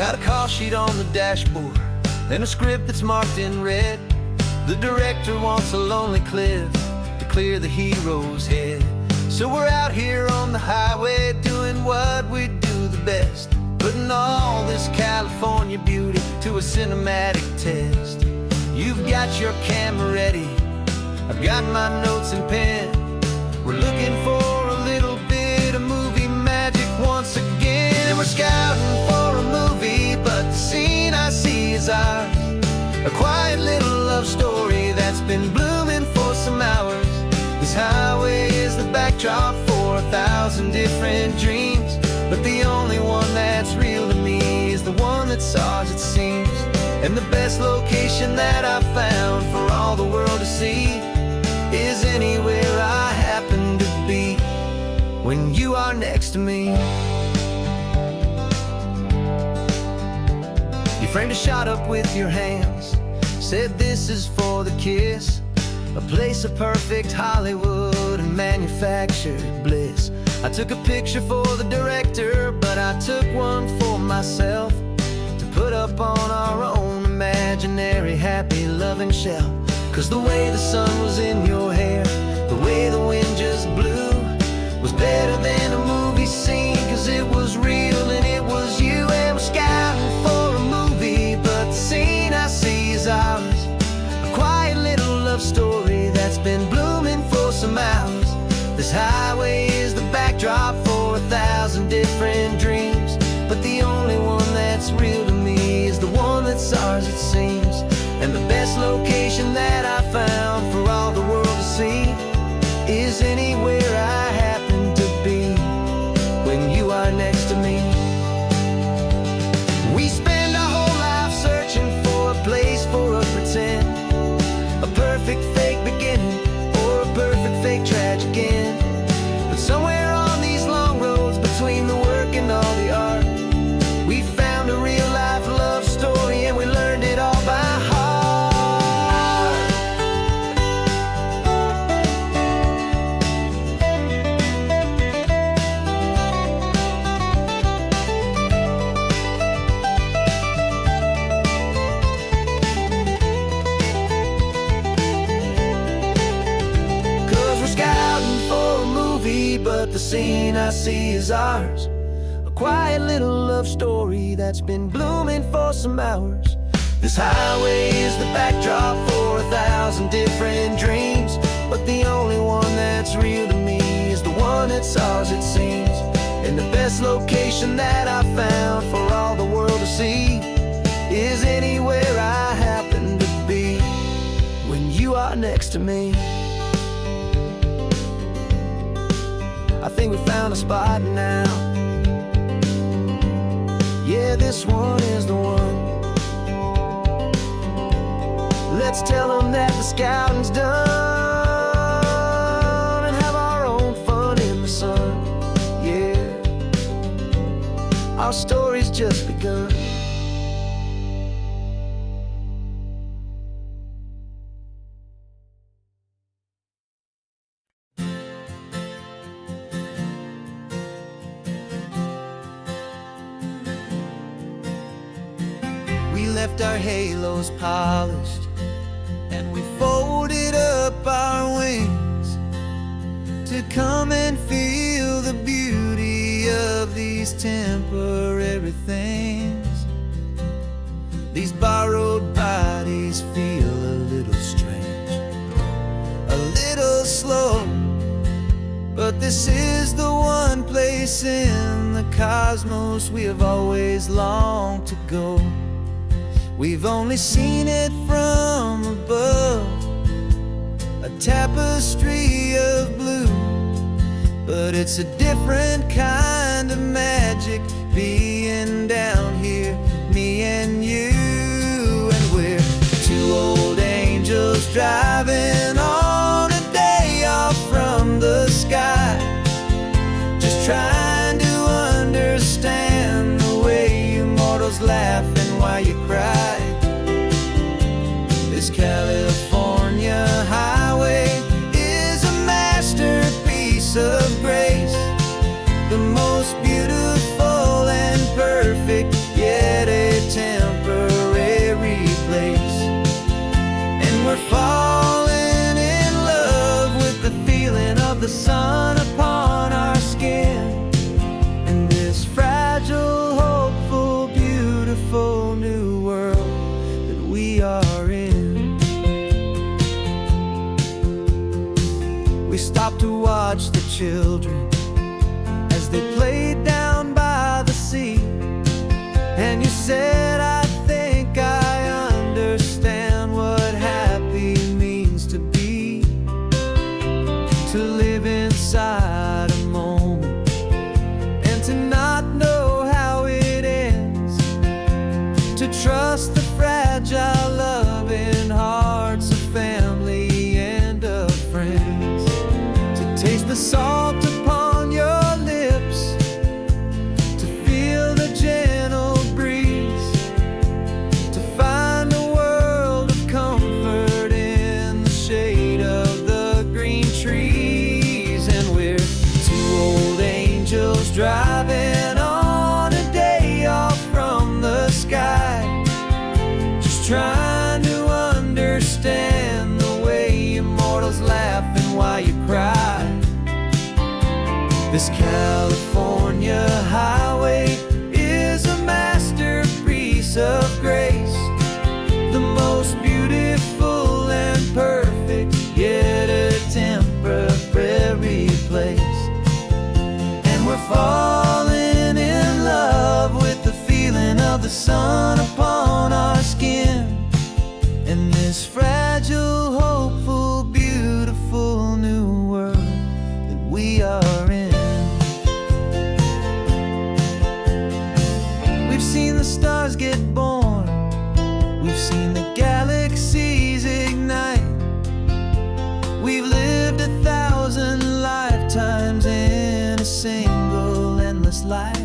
Got a call sheet on the dashboard and a script that's marked in red. The director wants a lonely cliff to clear the hero's head. So we're out here on the highway doing what we do the best, putting all this California beauty to a cinematic test. You've got your camera ready, I've got my notes and pen. We're looking for a little bit of movie magic once again. We're scouting for a movie, but the scene I see is ours. A quiet little love story that's been blooming for some hours. This highway is the backdrop for 1,000 different dreams, but the only one that's real to me is the one that's ours, it seems. And the best location that I've found for all the world to see is anywhere I happen to be when you are next to me. You framed a shot up with your hands, said this is for the kiss, a place of perfect Hollywood and manufactured bliss. I took a picture for the director, but I took one for myself to put up on our own imaginary happy loving shelf. Cause the way the sun was in your hair, the way the wind just blew, was better than a movie scene, cause it was real and it was you. And we're scouting for a movie, but the scene I see is ours. A quiet little love story that's been blooming for some hours. This highway is the backdrop for 1,000 different dreams, but the only one that's real to me is the one that's ours, it seems. And the best location that I found for all the world to see is anywhere I happen to be when you are next to me. We spend our whole life searching for a place for a pretend, a perfect fake beginning or a perfect fake tragic end. But somewhere on these long roads between the work and all the art, we found a real life love story and we learned it all by heart. But the scene I see is ours. A quiet little love story that's been blooming for some hours. This highway is the backdrop for 1,000 different dreams, but the only one that's real to me is the one that's ours, it seems. And the best location that I found for all the world to see is anywhere I happen to be when you are next to me. I think we found a spot now. Yeah, this one is the one. Let's tell them that the scouting's done and have our own fun in the sun. Yeah, our story's just begun. We left our halos polished and we folded up our wings to come and feel the beauty of these temporary things. These borrowed bodies feel a little strange, a little slow, but this is the one place in the cosmos we have always longed to go. We've only seen it from above, a tapestry of blue, but it's a different kind of magic being down here, me and you. And we're two old angels driving on a day off from the sky, just trying to understand the way you mortals laugh and why you cry. This California highway is a masterpiece of grace, the most beautiful and perfect yet sun upon our skin in this fragile, hopeful, beautiful new world that we are in. We stopped to watch the children as they played down by the sea, and you said, I think I understand what happy means to be, to live inside a moment and to not know how it ends, to trust the fragile, loving hearts of family and of friends, to taste the salt upon your lips, to feel the gentle breeze, to find a world of comfort in the shade of the green trees. And we're two old angels driving on a day off from the sky, just trying to understand the way immortals laugh and why you cry. This California highway is a masterpiece of grace, the most beautiful and perfect, yet a temporary place. And we're falling in love with the feeling of the sun upon our skin in this fragile, hopeful, beautiful new world that we are in. We've seen the stars get born, we've seen the galaxies ignite, we've lived 1,000 lifetimes in a single endless life.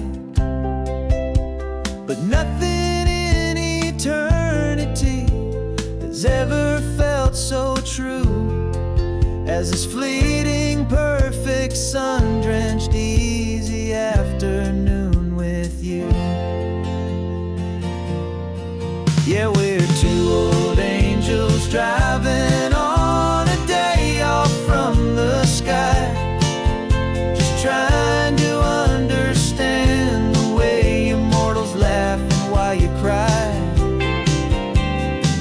But nothing in eternity has ever felt so true as this fleeting, perfect, sun-drenched, easy afternoon with you. Yeah, we're two old angels driving on a day off from the sky, just trying to understand the way immortals laugh and why you cry.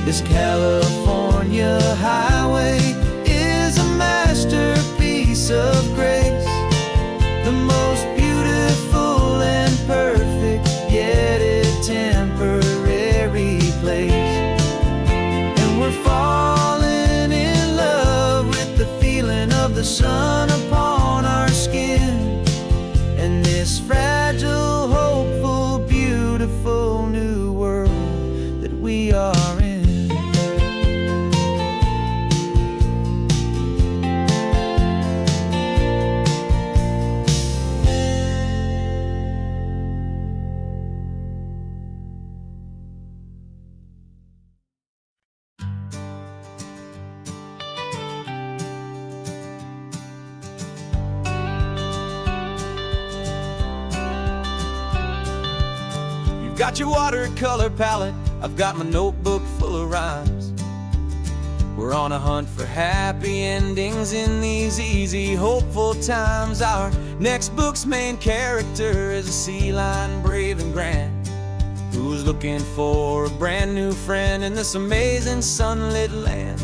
This California highway is a masterpiece of grace, the most beautiful and perfect, yet a temporary place. And we're falling in love with the feeling of the sun upon our skin and this fragile, hopeful, beautiful new world that we are in. Got your watercolor palette, I've got my notebook full of rhymes. We're on a hunt for happy endings in these easy, hopeful times. Our next book's main character is a sea lion, brave and grand, who's looking for a brand new friend in this amazing sunlit land.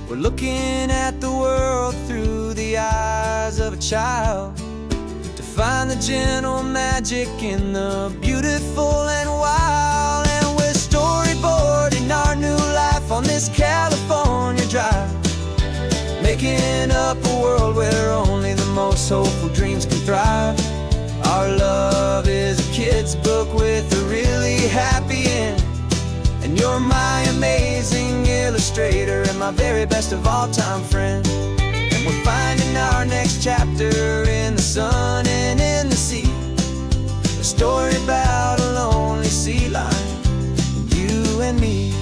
We're looking at the world through the eyes of a child, find the gentle magic in the beautiful and wild. And we're storyboarding our new life on this California drive, making up a world where only the most hopeful dreams can thrive. Our love is a kid's book with a really happy end, and you're my amazing illustrator and my very best of all time friend. We're finding our next chapter in the sun and in the sea, a story about a lonely sea lion, you and me.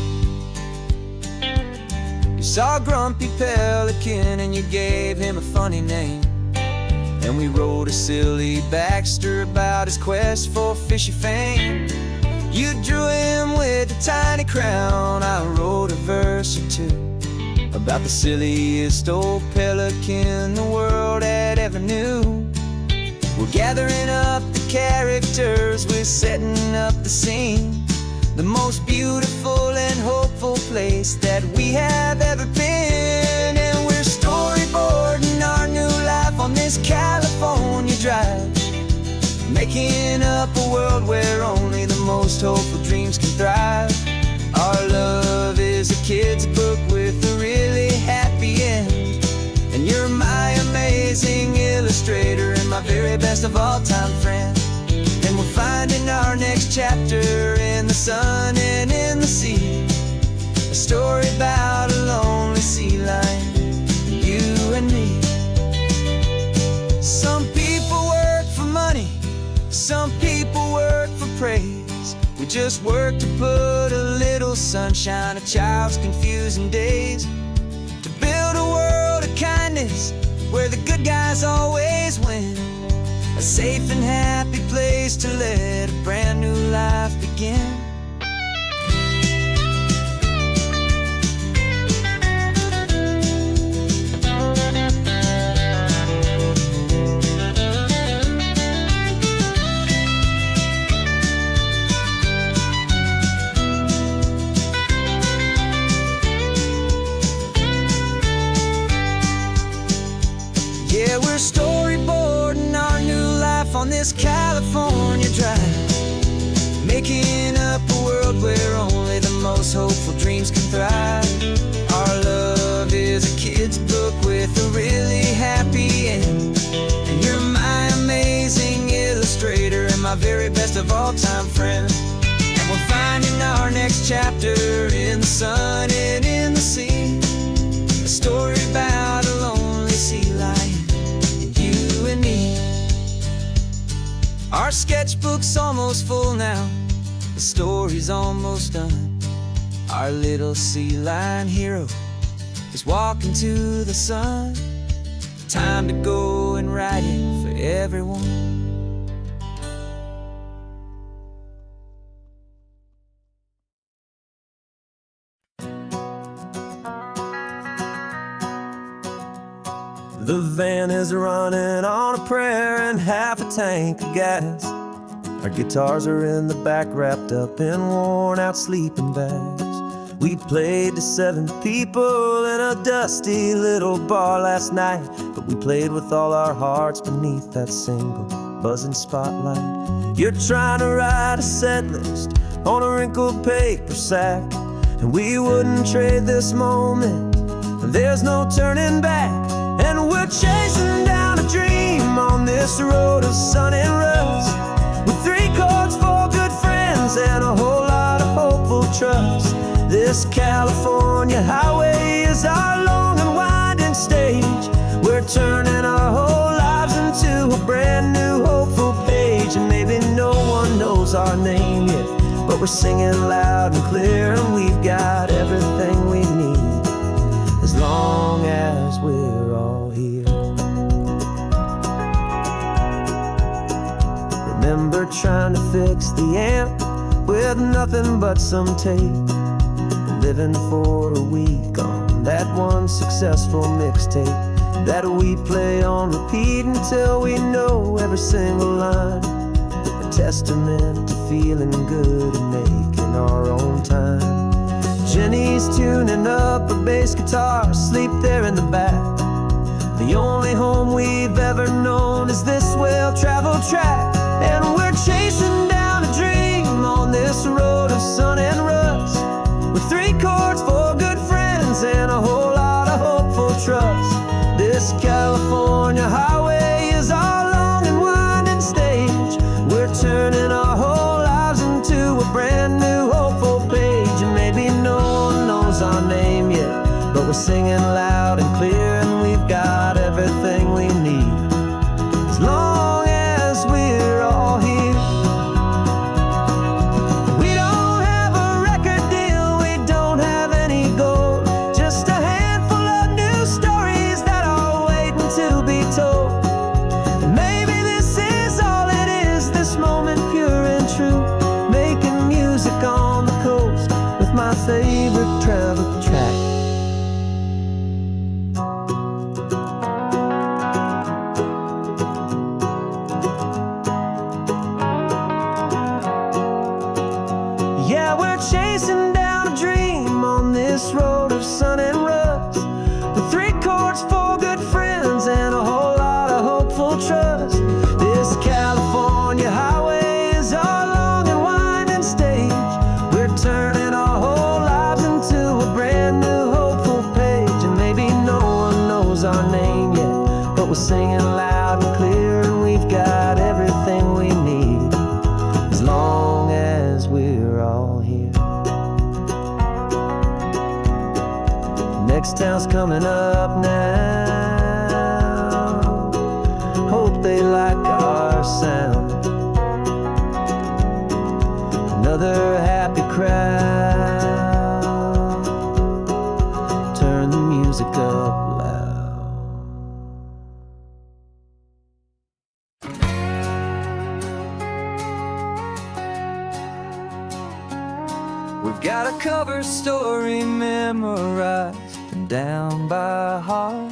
You saw a grumpy pelican and you gave him a funny name, and we wrote a silly Baxter about his quest for fishy fame. You drew him with a tiny crown, I wrote a verse or two, about the silliest old pelican the world had ever knew. We're gathering up the characters, we're setting up the scene, the most beautiful and hopeful place that we have ever been. And we're storyboarding our new life on this California drive, making up a world where only the most hopeful dreams can thrive. Our love is a kid's book with a really happy end, and you're my amazing illustrator and my very best of all time friend. And we're finding our next chapter in the sun and in the sea, a story about a lonely sea lion, you and me. Some people work for money, some people work for praise. We just work to put a little sunshine in a child's confusing days, to build a world of kindness where the good guys always win, a safe and happy place to let a brand new life begin. Yeah, we're storyboarding our new life on this California drive, making up a world where only the most hopeful dreams can thrive. Our love is a kid's book with a really happy end, and you're my amazing illustrator and my very best of all time friend. And we're finding our next chapter in the sun and in the sea, a story about a lonely sea lion, and me. Our sketchbook's almost full now, the story's almost done. Our little sea lion hero is walking to the sun. Time to go and write it for everyone. The van is running on a prayer and half a tank of gas. Our guitars are in the back, wrapped up in worn-out sleeping bags. We played to 7 people in a dusty little bar last night, but we played with all our hearts beneath that single buzzing spotlight. You're trying to write a set list on a wrinkled paper sack, and we wouldn't trade this moment. There's no turning back. And we're chasing down a dream on this road of sun and rust, with 3 chords, 4 good friends, and a whole lot of hopeful trust. This California highway is our long and winding stage. We're turning our whole lives into a brand new hopeful page. And maybe no one knows our name yet, but we're singing loud and clear, and we've got everything we need, as long as we're all here. Remember trying to fix the amp with nothing but some tape, living for a week on that one successful mixtape that we play on repeat until we know every single line, a testament to feeling good and making our own time. Jenny's tuning up a bass guitar, asleep there in the back. The only home we've ever known is this well-traveled track. And we're chasing down a dream on this road of sun and rust, with 3 chords, 4 good friends, and a whole lot of hopeful trust. This California highway is our long and winding stage. We're turning our whole lives into a brand new hopeful page. And maybe no one knows our name yet, but we're singing loud and clear, and we've got everything we need, as long as we're all here. We don't have a record deal, we don't have any gold, just a handful of new stories that are waiting to we're singing loud and clear, and we've got everything we need as long as we're all here. Next town's coming up now. Hope they like our sound. Another happy crowd. Turn the music up loud. We've got a cover story memorized and down by heart.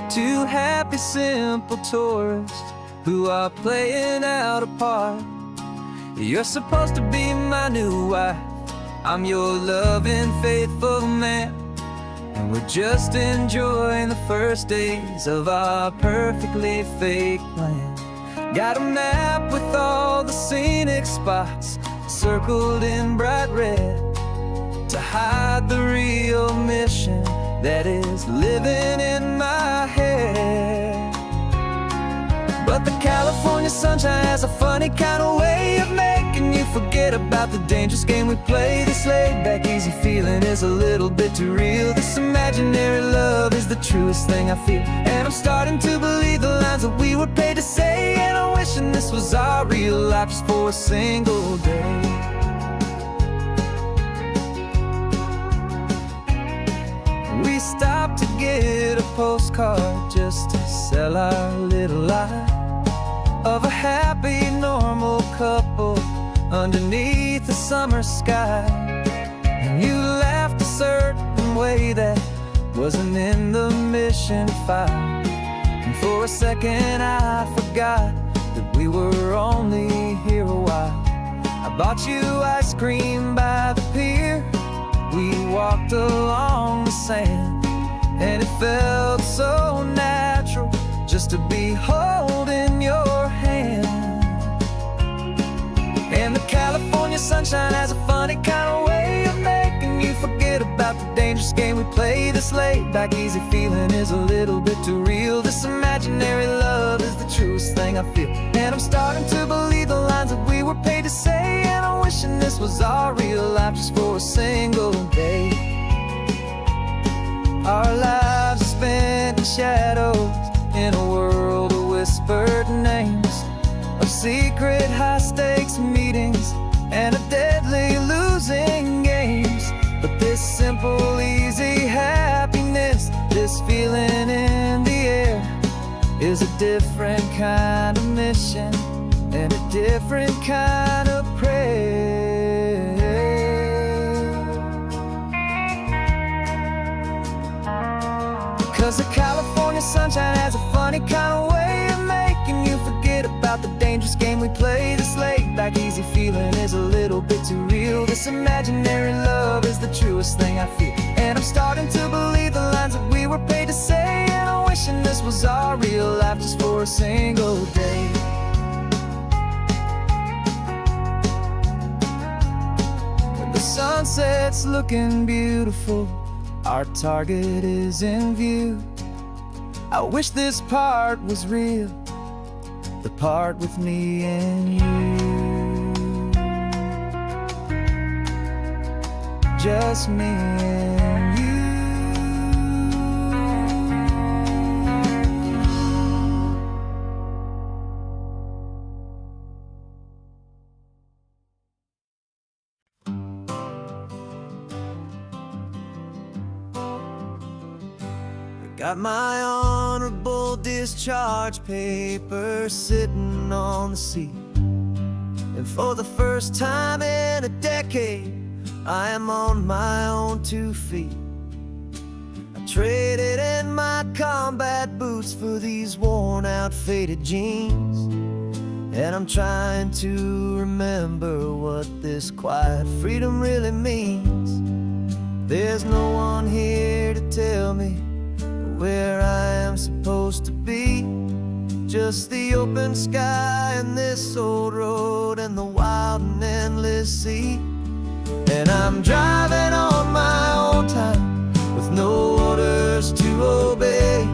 Two happy, simple tourists who are playing out a part. You're supposed to be my new wife, I'm your loving, faithful man, and we're just enjoying the first days of our perfectly fake plan. Got a map with all the scenic spots circled in bright red to hide the real mission that is living in my head. But the California sunshine has a funny kind of way of making you forget about the dangerous game we play. This laid-back, easy feeling is a little bit too real. This imaginary love is the truest thing I feel, and I'm starting to believe the lines that we were paid to say. And I'm wishing this was our real life just for a single day. We stopped to get a postcard just to sell our little lie of a happy, normal couple underneath the summer sky. And you laughed a certain way that wasn't in the mission file, and for a second I forgot that we were only here a while. I bought you ice cream by the pier. We walked along the sand, and it felt so natural just to be holding your hand. And the California sunshine has a funny kind of way of making you forget about the dangerous game we play. This laid-back, easy feeling is a little bit too real. This imaginary love is the truest thing I feel, and I'm starting to believe the lines that we were paid to say. And I'm wishing this was our real life just for a single day. Our lives are spent in shadows, in a world of whispered names, of secret high-stakes meetings and of deadly losing games. But this simple, easy happiness, this feeling in the air, is a different kind of mission and a different kind of prayer. 'Cause the California sunshine has a funny kind of way of making you forget about the dangerous game we play. This laid-back, easy feeling is a little bit too real. This imaginary love is the truest thing I feel, and I'm starting to believe the lines that we were paid to say. And I'm wishing this was our real life just for a single day. When the sunset's looking beautiful, our target is in view. I wish this part was real, the part with me and you. Just me and you. Got my honorable discharge paper sitting on the seat, and for the first time in a decade, I am on my own 2 feet. I traded in my combat boots for these worn out, faded jeans, and I'm trying to remember what this quiet freedom really means. There's no one here to tell me where I am supposed to be, just the open sky and this old road and the wild and endless sea. And I'm driving on my own time with no orders to obey,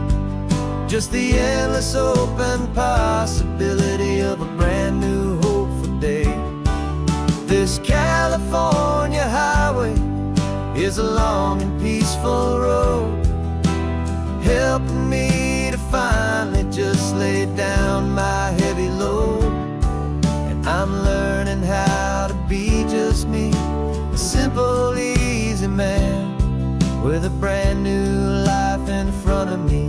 Just the endless open possibility of a brand new hopeful day. This California highway is a long and peaceful road, helping me to finally just lay down my heavy load. And I'm learning how to be just me, a simple, easy man with a brand new life in front of me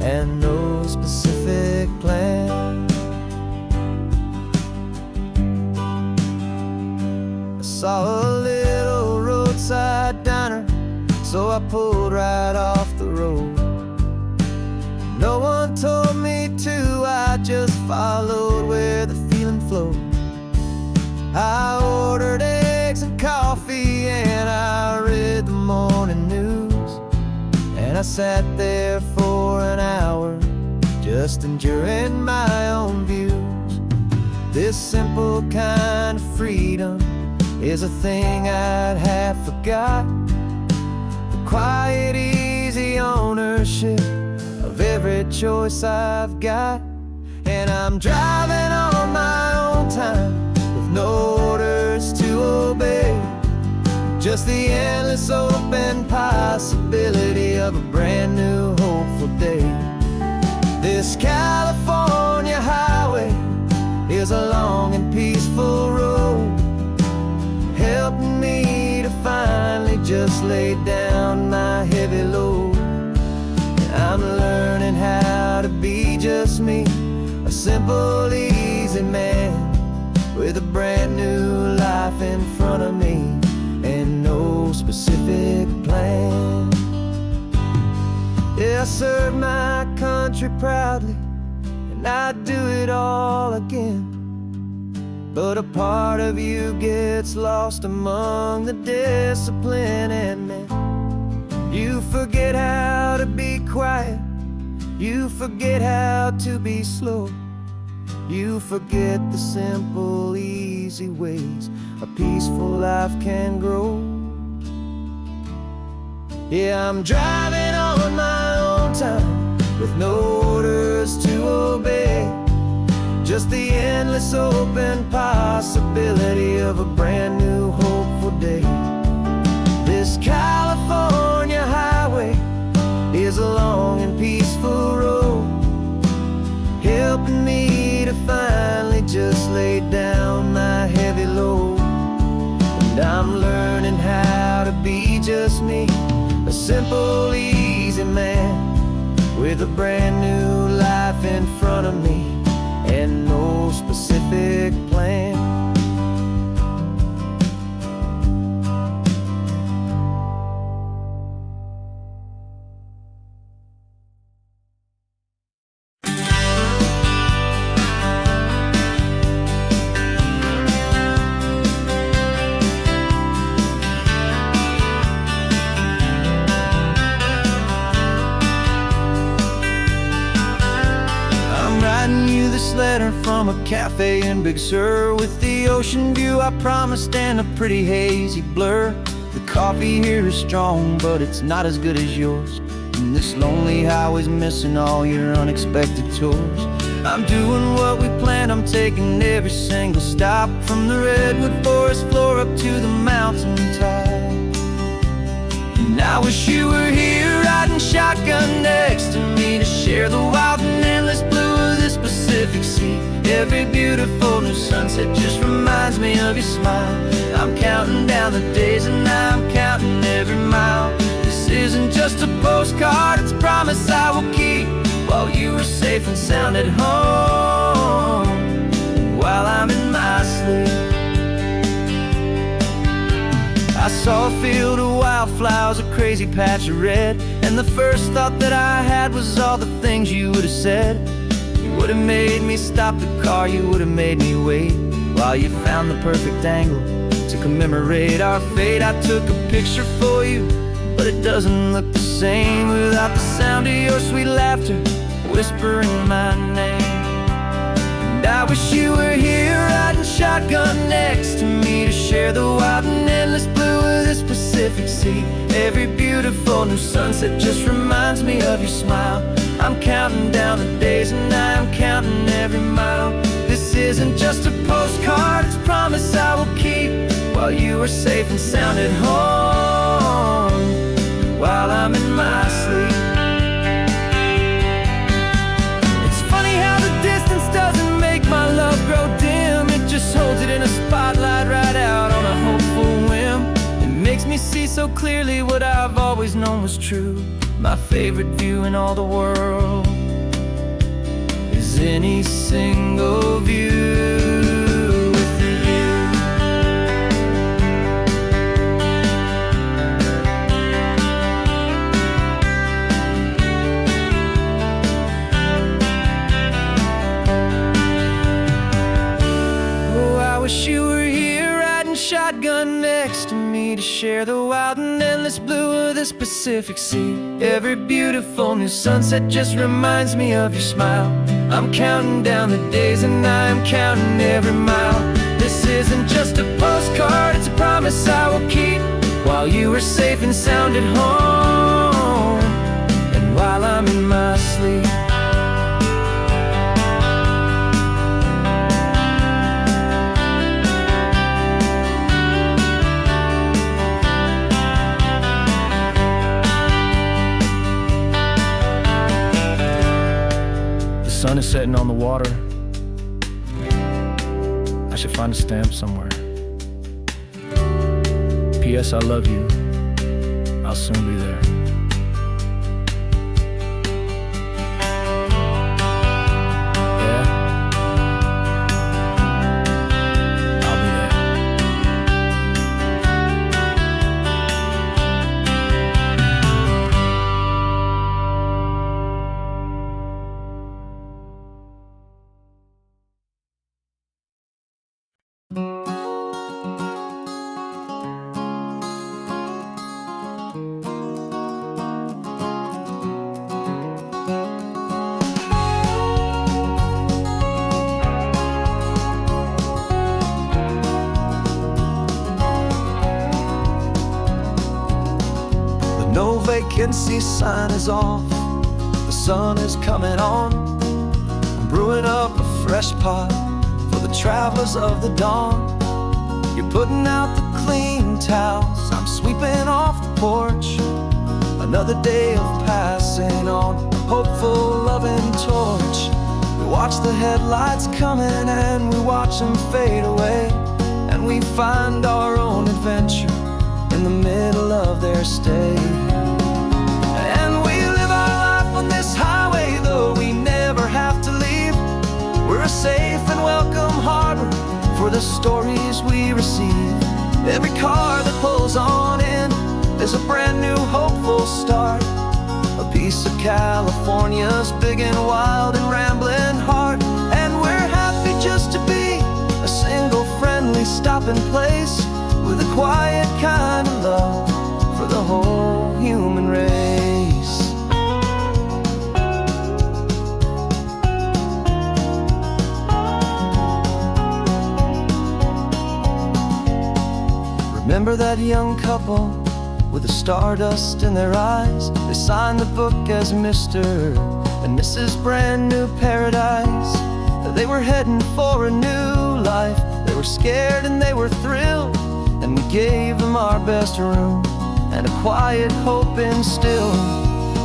and no specific plan. I saw a little roadside diner, so I pulled right off the road. No one told me to, I just followed where the feeling flowed. I ordered eggs and coffee and I read the morning news. And I sat there for an hour, just enjoying my own views. This simple kind of freedom is a thing I'd have forgot. The quiet, easy ownership of every choice I've got. And I'm driving on my own time with no orders to obey. Just the endless open possibility of a brand new hopeful day. This California highway is a long and peaceful road, helping me to finally just lay down my heavy load. And I'm learning how to be just me, a simple, easy man with a brand new life in front of me and no specific plan. Yeah, I serve my country proudly, and I'd do it all again. But a part of you gets lost among the discipline, and man, you forget how to be quiet, you forget how to be slow, you forget the simple, easy ways a peaceful life can grow. Yeah, I'm driving on my own time with no orders to obey. Just the endless open possibility of a brand new hopeful day. This California highway is a long and peaceful road, helping me to finally just lay down my heavy load. And I'm learning how to be just me, a simple, easy man with a brand new life in front of me and no specific plan. Letter from a cafe in Big Sur with the ocean view I promised and a pretty hazy blur. The coffee here is strong, but it's not as good as yours. And this lonely highway's missing all your unexpected tours. I'm doing what we planned, I'm taking every single stop, from the redwood forest floor up to the mountain top. And I wish you were here riding shotgun next to me to share the wild and endless blue of this Pacific Sea. Every beautiful new sunset just reminds me of your smile. I'm counting down the days and I'm counting every mile. This isn't just a postcard, it's a promise I will keep, while you are safe and sound at home, while I'm in my sleep. I saw a field of wildflowers, a crazy patch of red, and the first thought that I had was all the things you would have said. You would have made me stop the car, you would have made me wait, while you found the perfect angle to commemorate our fate. I took a picture for you, but it doesn't look the same without the sound of your sweet laughter whispering my name. And I wish you were here riding shotgun next to me to share the wild and endless blue of this Pacific Sea. Every beautiful new sunset just reminds me of your smile. I'm counting down the days and I'm counting every mile. This isn't just a postcard, it's a promise I will keep, while you are safe and sound at home, while I'm in my sleep. It's funny how the distance doesn't make my love grow dim. It just holds it in a spotlight right out on a hopeful whim. It makes me see so clearly what I've always known was true. My favorite view in all the world is any single view with you. Oh, I wish you were here riding shotgun next to me to share the wild and endless blue of this Pacific Sea. Every beautiful new sunset just reminds me of your smile. I'm counting down the days and I'm counting every mile. This isn't just a postcard, it's a promise I will keep, while you are safe and sound at home, and while I'm in my sleep. The sun is setting on the water. I should find a stamp somewhere. P.S. I love you. I'll soon be there. Yeah? I'll be there. No vacancy sign is off, the sun is coming on. I'm brewing up a fresh pot for the travelers of the dawn. You're putting out the clean towels, I'm sweeping off the porch. Another day of passing on a hopeful, loving torch. We watch the headlights coming and we watch them fade away, and we find our own adventure in the middle of their stay. And we live our life on this highway, though we never have to leave. We're a safe and welcome harbor for the stories we receive. Every car that pulls on in is a brand new hopeful start, a piece of California's big and wild and rambling heart. And we're happy just to be a single friendly stopping place, with a quiet kind of love for the whole human race. Remember that young couple with the stardust in their eyes? They signed the book as Mr. and Mrs. Brand New Paradise. They were heading for a new life. They were scared and they were thrilled, and we gave them our best room and a quiet hope instilled.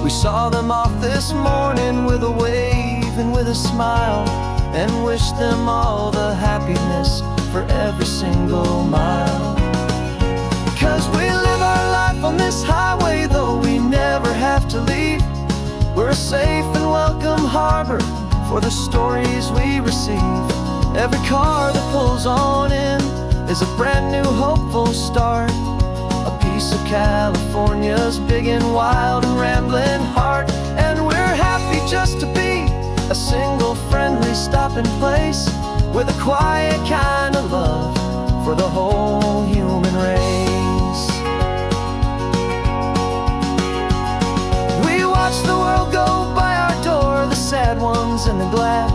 We saw them off this morning with a wave and with a smile, and wished them all the happiness for every single mile. 'Cause we live our life on this highway, though we never have to leave. We're a safe and welcome harbor for the stories we receive. Every car that pulls on in is a brand new hopeful start, a piece of California's big and wild and rambling heart. And we're happy just to be a single friendly stopping place, with a quiet kind of love for the whole human race. We watch the world go by our door, the sad ones and the glad,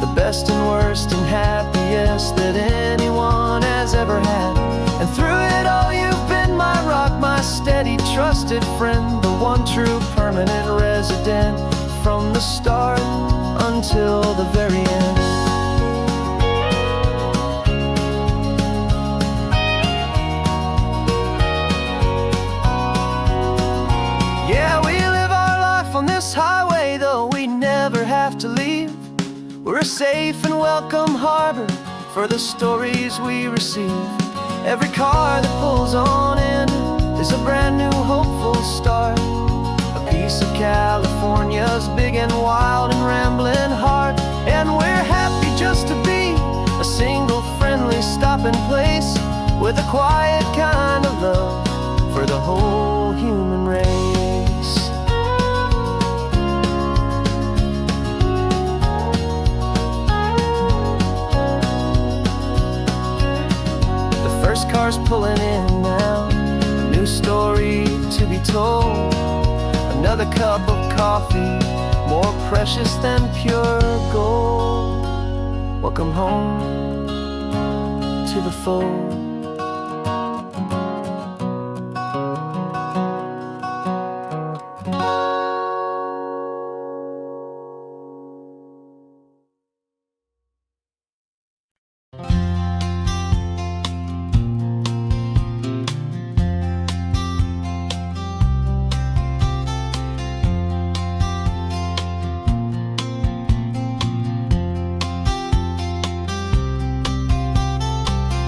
the best and worst and happiest that anyone has ever had. And through it all you've been my rock, my steady trusted friend, the one true permanent resident, from the start until the very end. Yeah, we live our life on this highway, though we never have to leave. We're a safe and welcome harbor for the stories we receive. Every car that pulls on in is a brand new hopeful start, a piece of California's big and wild and rambling heart. And we're happy just to be a single friendly stopping place with a quiet kind of love for the whole human race. First car's pulling in now, a new story to be told. Another cup of coffee, more precious than pure gold. Welcome home to the fold.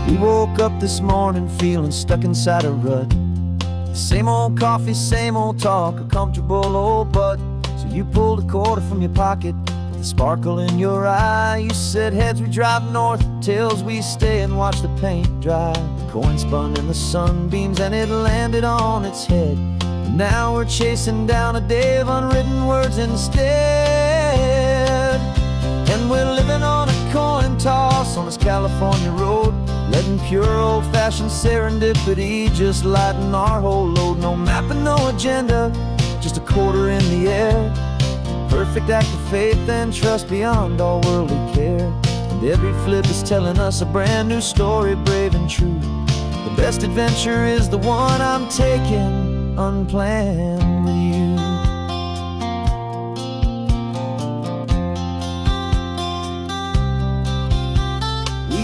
We woke up this morning feeling stuck inside a rut. Same old coffee, same old talk, a comfortable old butt. So you pulled a quarter from your pocket with a sparkle in your eye. You said, heads we drive north, tails we stay and watch the paint dry. The coin spun in the sunbeams and it landed on its head. And now we're chasing down a day of unwritten words instead. And we're living on a coin toss on this California road, letting pure old-fashioned serendipity just lighten our whole load. No map and no agenda, just a quarter in the air. Perfect act of faith and trust beyond all worldly care. And every flip is telling us a brand new story, brave and true. The best adventure is the one I'm taking unplanned with you.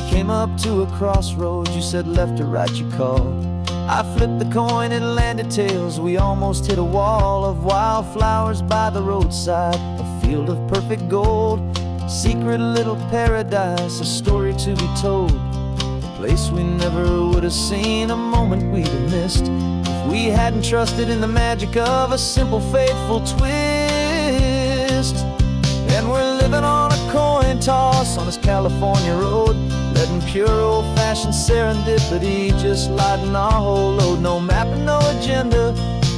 Came up to a crossroads, you said left or right you called. I flipped the coin, it landed tails. We almost hit a wall of wildflowers by the roadside, a field of perfect gold, secret little paradise, a story to be told. A place we never would have seen, a moment we'd have missed if we hadn't trusted in the magic of a simple faithful twist. And we're living on a coin toss on this California road, letting pure old-fashioned serendipity just lighten our whole load. No map and no agenda,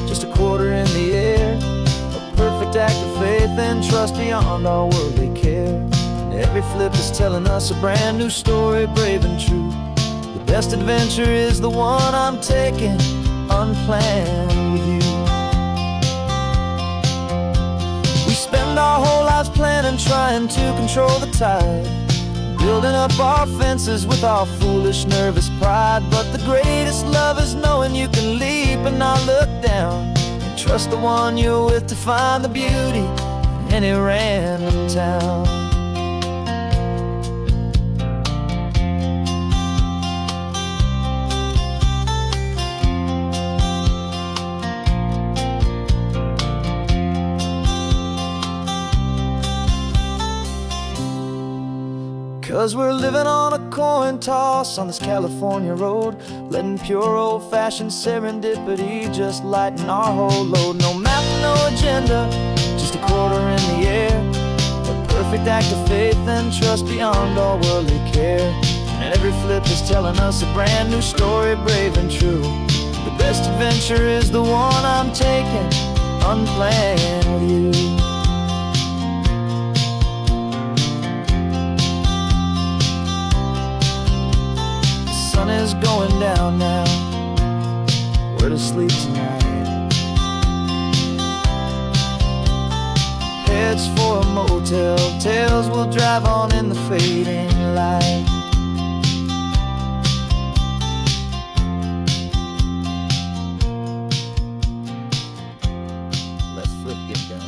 just a quarter in the air. A perfect act of faith and trust beyond all worldly care. And every flip is telling us a brand new story, brave and true. The best adventure is the one I'm taking unplanned with you. We spend our whole lives planning, trying to control the tide, building up our fences with our foolish, nervous pride. But the greatest love is knowing you can leap and not look down, and trust the one you're with to find the beauty in any random town. 'Cause we're living on a coin toss on this California road, letting pure old-fashioned serendipity just lighten our whole load. No map, no agenda, just a quarter in the air. A perfect act of faith and trust beyond all worldly care. And every flip is telling us a brand new story, brave and true. The best adventure is the one I'm taking unplanned with you. The sun is going down now, we're to sleep tonight. Heads for a motel, tails will drive on in the fading light. Let's flip get down.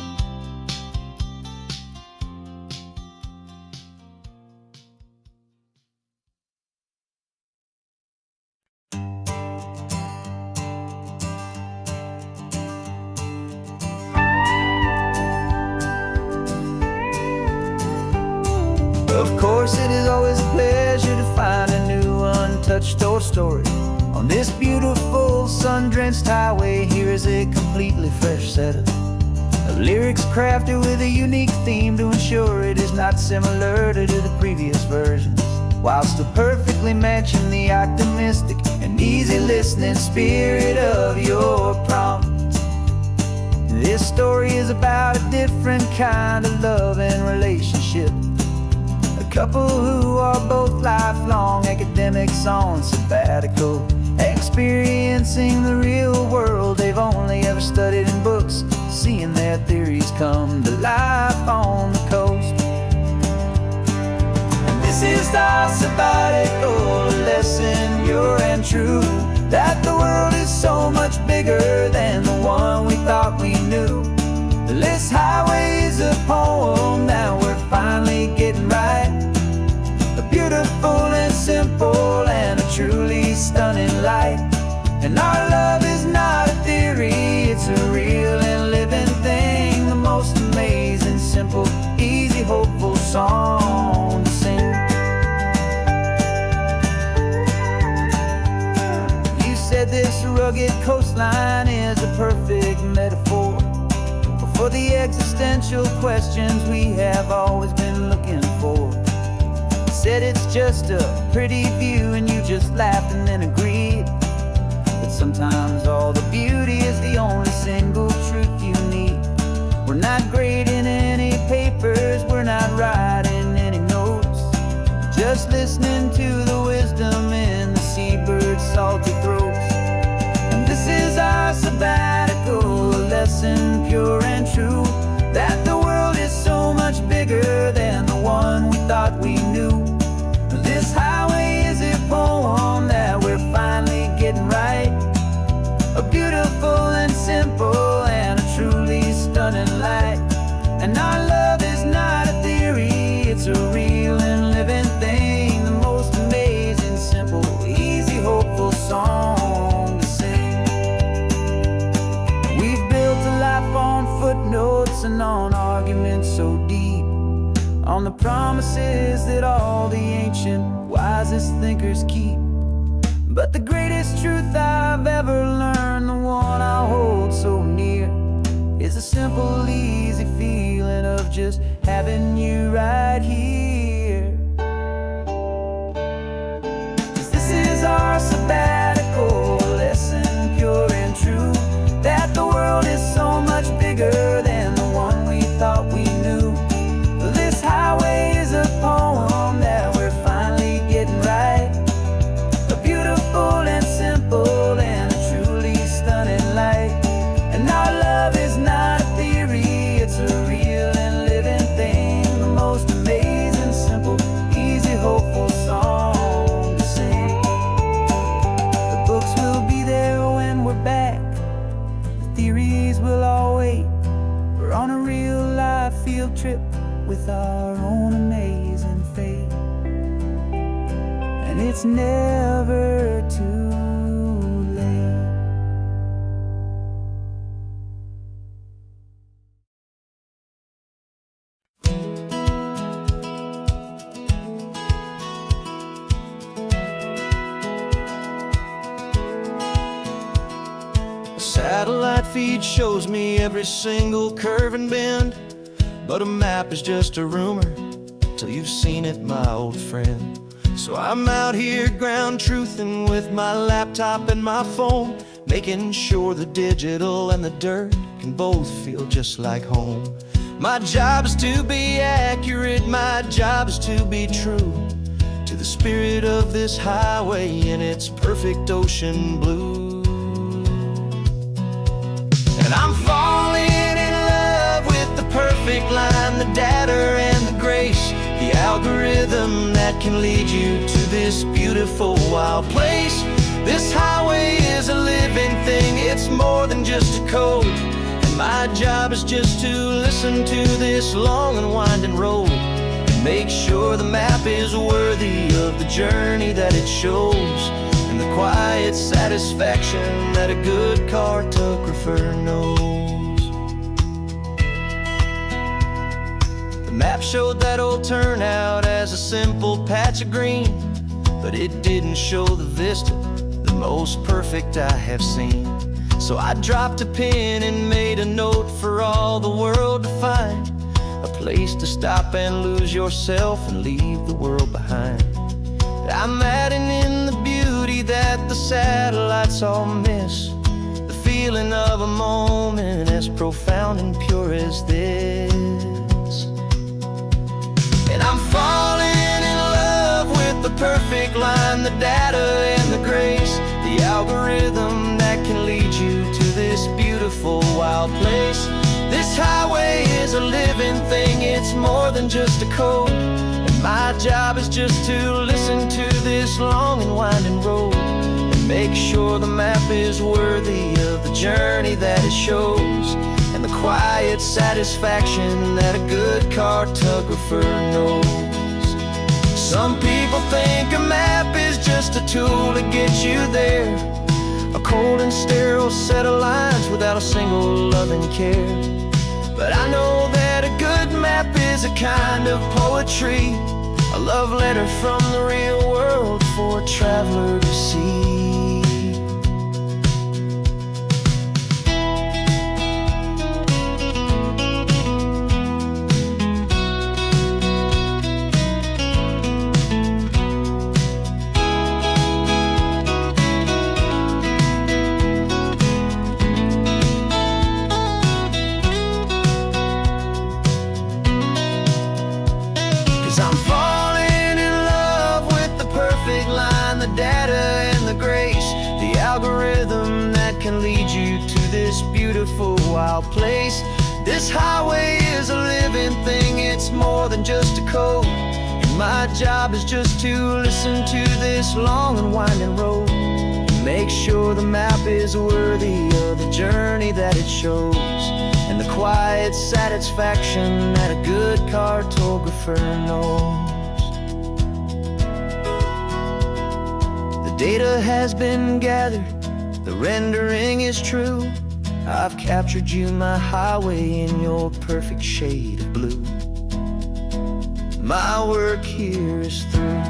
Of course, it is always a pleasure to find a new untouched old story. On this beautiful sun-drenched highway, here is a completely fresh set of lyrics crafted with a unique theme to ensure it is not similar to the previous versions, while still perfectly matching the optimistic and easy listening spirit of your prompt. This story is about a different kind of love and relationship. A couple who are both lifelong academics on sabbatical, experiencing the real world they've only ever studied in books, seeing their theories come to life on the coast. And this is our sabbatical lesson, pure and true, that the world is so much bigger than the one we thought we knew. This highway is a poem that we're finally getting right. A beautiful and simple and a truly stunning light. And our love is not a theory, it's a real and living thing. The most amazing, simple, easy, hopeful song to sing. You said this rugged coastline is a perfect metaphor for the existential questions we have always been looking for. Said it's just a pretty view and you just laughed and then agreed that sometimes all the beauty is the only single truth you need. We're not grading any papers, we're not writing any notes, just listening to the wisdom in the seabird's salty throats. And this is our sabbatical lesson, pure and true, that the world is so much bigger than the one we thought we knew. This highway is a poem that we're finally getting right. A beautiful and simple and a truly stunning light. And our love is not a theory, it's a real and living thing. The most amazing, simple, easy, hopeful song to sing. We've built a life on footnotes and on arguments so deep, on the promises that all the ancient, wisest thinkers keep. But the greatest truth I've ever learned, the one I hold so near, is a simple, easy feeling of just having you right here. 'Cause this is our sabbatical lesson, pure and true, that the world is so much bigger than the one we thought we knew. This highway is a poem that we're finally getting right. A beautiful and simple and a truly stunning light. And our love is not a theory, it's a real and living thing. The most amazing, simple, easy, hopeful song to sing. The books will be there when we're back, the theories will all wait. We're on a real life field trip with our own amazing fate. And it's never too late. A satellite feed shows me every single curve and bend, but a map is just a rumor till you've seen it, my old friend. So I'm out here ground truthing with my laptop and my phone, making sure the digital and the dirt can both feel just like home. My job is to be accurate, my job is to be true to the spirit of this highway in its perfect ocean blue. And I'm falling in love with the perfect line, the data and the grace, the algorithm that can lead you to this beautiful wild place. This highway is a living thing, it's more than just a code. And my job is just to listen to this long and winding road and make sure the map is worthy of the journey that it shows, and the quiet satisfaction that a good cartographer knows. The map showed that old turnout as a simple patch of green, but it didn't show the vista, the most perfect I have seen. So I dropped a pin and made a note for all the world to find, a place to stop and lose yourself and leave the world behind. I'm adding in the beauty that the satellites all miss, the feeling of a moment as profound and pure as this. And I'm falling in love with the perfect line, the data and the grace, the algorithm that can lead you to this beautiful wild place. This highway is a living thing, it's more than just a code, and my job is just to listen to this long and winding road and make sure the map is worthy of the journey that it shows, and the quiet satisfaction that a good cartographer knows. Some people think a map is just a tool to get you there, a cold and sterile set of lines without a single loving care. But I know that a good map is a kind of poetry, a love letter from the real world for a traveler to see. I'm falling in love with the perfect line, the data and the grace, the algorithm that can lead you to this beautiful wild place. This highway is a living thing, it's more than just a code, and my job is just to listen to this long and winding road and make sure the map is worthy of the journey that it shows, and the quiet satisfaction that a good cartographer knows. The data has been gathered, the rendering is true. I've captured you, my highway, in your perfect shade of blue. My work here is through.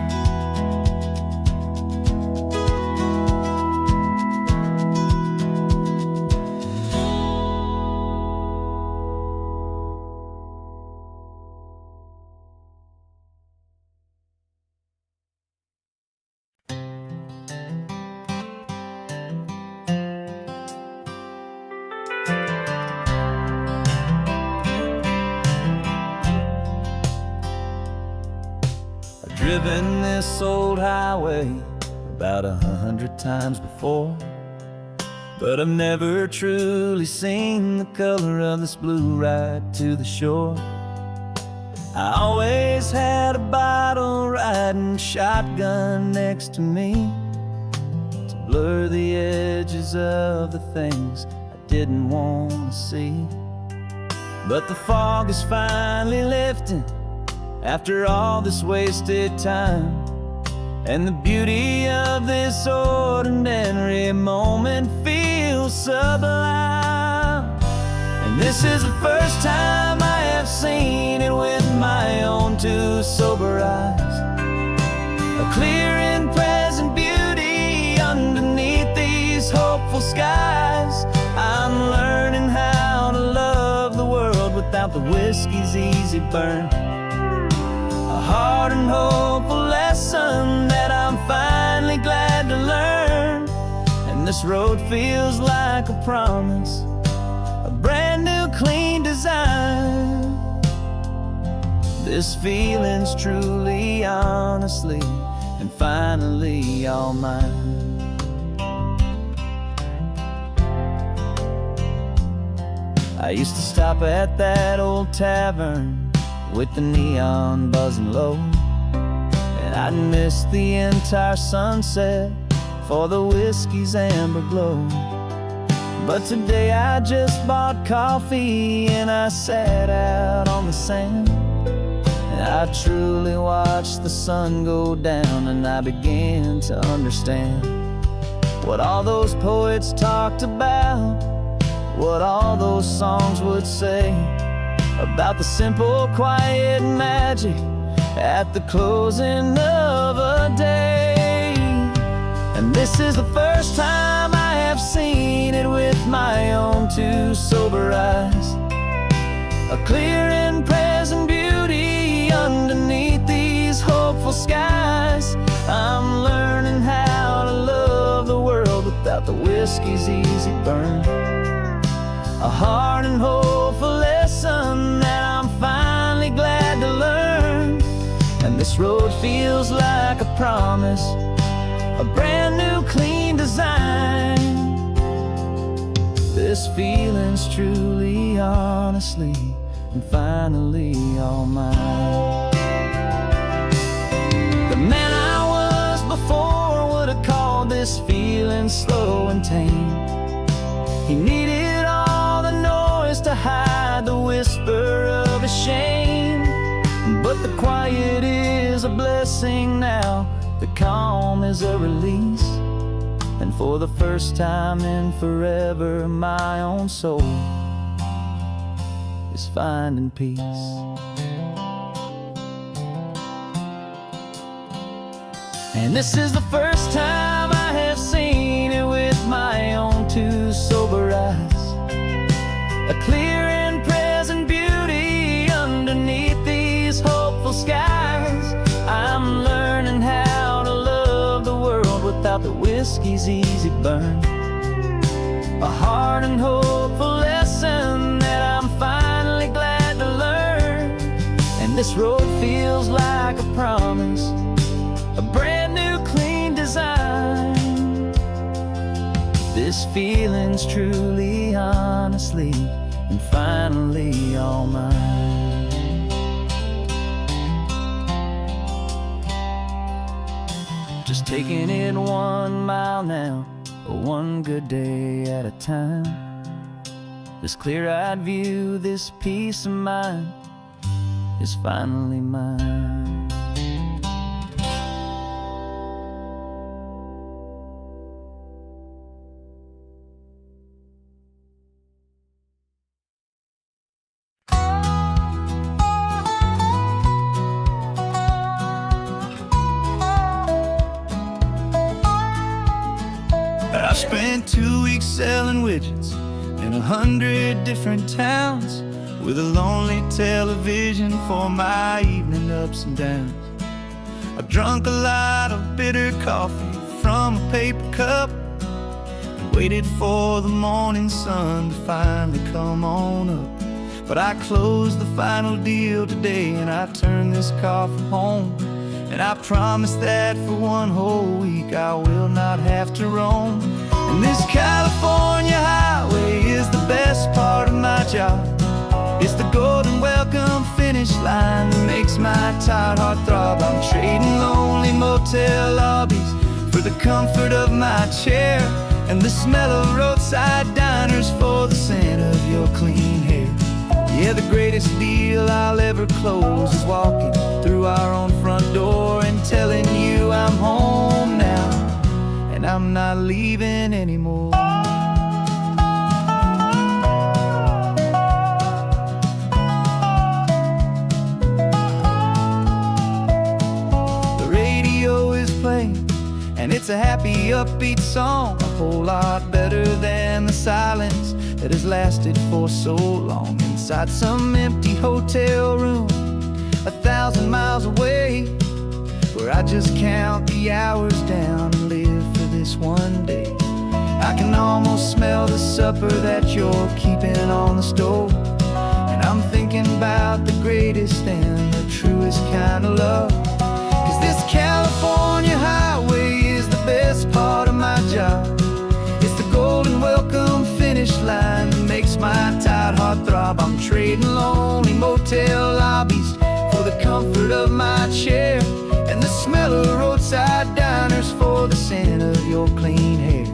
Driven this old highway about 100 times before, but I've never truly seen the color of this blue right to the shore. I always had a bottle riding shotgun next to me to blur the edges of the things I didn't want to see. But the fog is finally lifting after all this wasted time, and the beauty of this ordinary moment feels sublime. And this is the first time I have seen it with my own two sober eyes, a clear and present beauty underneath these hopeful skies. I'm learning how to love the world without the whiskey's easy burn, a hard and hopeful lesson that I'm finally glad to learn. And this road feels like a promise, a brand new clean design. This feeling's truly, honestly, and finally all mine. I used to stop at that old tavern with the neon buzzing low, and I'd miss the entire sunset for the whiskey's amber glow. But today I just bought coffee and I sat out on the sand, and I truly watched the sun go down, and I began to understand what all those poets talked about, what all those songs would say. about the simple, quiet magic at the closing of a day. And this is the first time I have seen it with my own two sober eyes. A clear and present beauty underneath these hopeful skies. I'm learning how to love the world without the whiskey's easy burn. A hard and hopeful lesson that I'm finally glad to learn. And this road feels like a promise, a brand new clean design. This feeling's truly, honestly, and finally all mine. The man I was before would have called this feeling slow and tame. He needed all the noise to hide the whisper of his shame. But the quiet is a blessing now, the calm is a release. And for the first time in forever, my own soul is finding peace. And this is the first time I have seen it with my own two sober eyes. A clear and present beauty underneath these hopeful skies. I'm learning how to love the world without the whiskey's easy burn. A hard and hopeful lesson that I'm finally glad to learn. And this road feels like a promise, a brand new clean design. This feeling's truly, honestly, and finally all mine. Just taking it 1 mile now, one good day at a time. This clear-eyed view, this peace of mind is finally mine. I spent 2 weeks selling widgets in 100 different towns, with a lonely television for my evening ups and downs. I drank a lot of bitter coffee from a paper cup and waited for the morning sun to finally come on up. But I closed the final deal today and I turned this car from home. And I promise that for 1 whole week I will not have to roam. And this California highway is the best part of my job. It's the golden welcome finish line that makes my tired heart throb. I'm trading lonely motel lobbies for the comfort of my chair, and the smell of roadside diners for the scent of your clean hair. Yeah, the greatest deal I'll ever close is walking through our own front door and telling you I'm home now, and I'm not leaving anymore. The radio is playing, and it's a happy, upbeat song, a whole lot better than the silence that has lasted for so long. Inside some empty hotel room 1,000 miles away, where I just count the hours down and live for this one day. I can almost smell the supper that you're keeping on the stove, and I'm thinking about the greatest and the truest kind of love. 'Cause this California highway is the best part of my job. It's the golden welcome finish line that makes my tired heart throb. I'm trading lonely motel lobbies for the comfort of my chair, and the smell of roadside diners for the scent of your clean hair.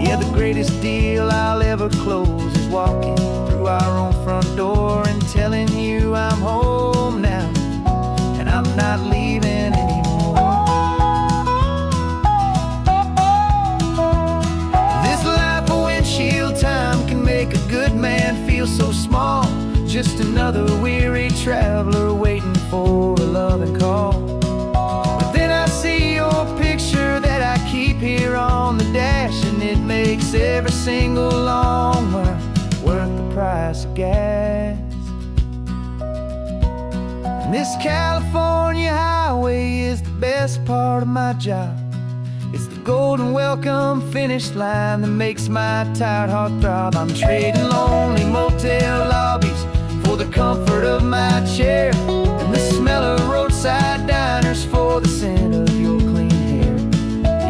Yeah, the greatest deal I'll ever close is walking through our own front door and telling you I'm home now, and I'm not leaving anymore. This life of windshield time can make a good man feel so small. just another weary traveler waiting for a loving call. But then I see your picture that I keep here on the dash, and it makes every single long mile worth the price of gas. And this California highway is the best part of my job. It's the golden welcome finish line that makes my tired heart throb. I'm trading lonely motel lobbies for the comfort of my chair, and the smell of roadside diners for the scent of your clean hair.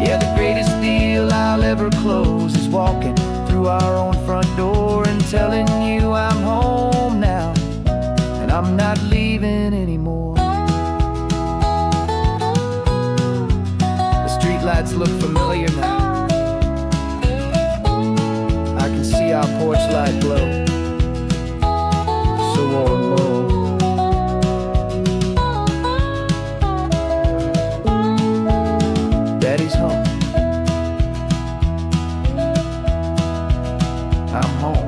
Yeah, the greatest deal I'll ever close is walking through our own front door and telling you I'm home now, and I'm not leaving anymore. Lights look familiar now. I can see our porch light glow, so warm, low. Daddy's home. I'm home.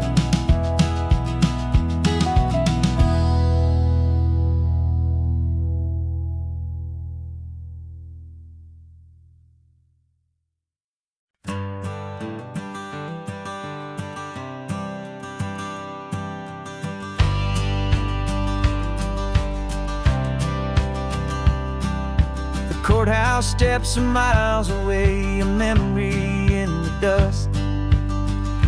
Courthouse steps are miles away, a memory in the dust.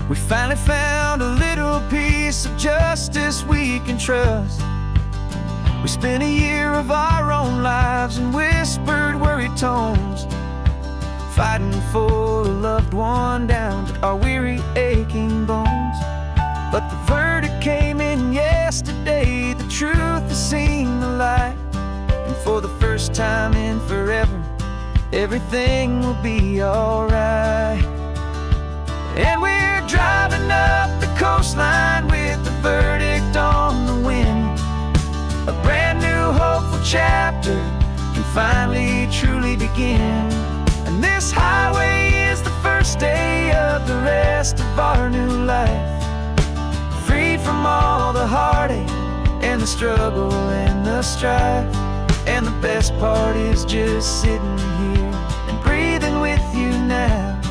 We finally found a little piece of justice we can trust. We spent a year of our own lives in whispered, worried tones, fighting for a loved one down to our weary, aching bones. But the verdict came in yesterday, the truth has seen the light. And for the first time in forever, everything will be alright. And we're driving up the coastline with the verdict on the wind. A brand new hopeful chapter can finally truly begin. And this highway is the first day of the rest of our new life, freed from all the heartache and the struggle and the strife. And the best part is just sitting here and breathing with you now,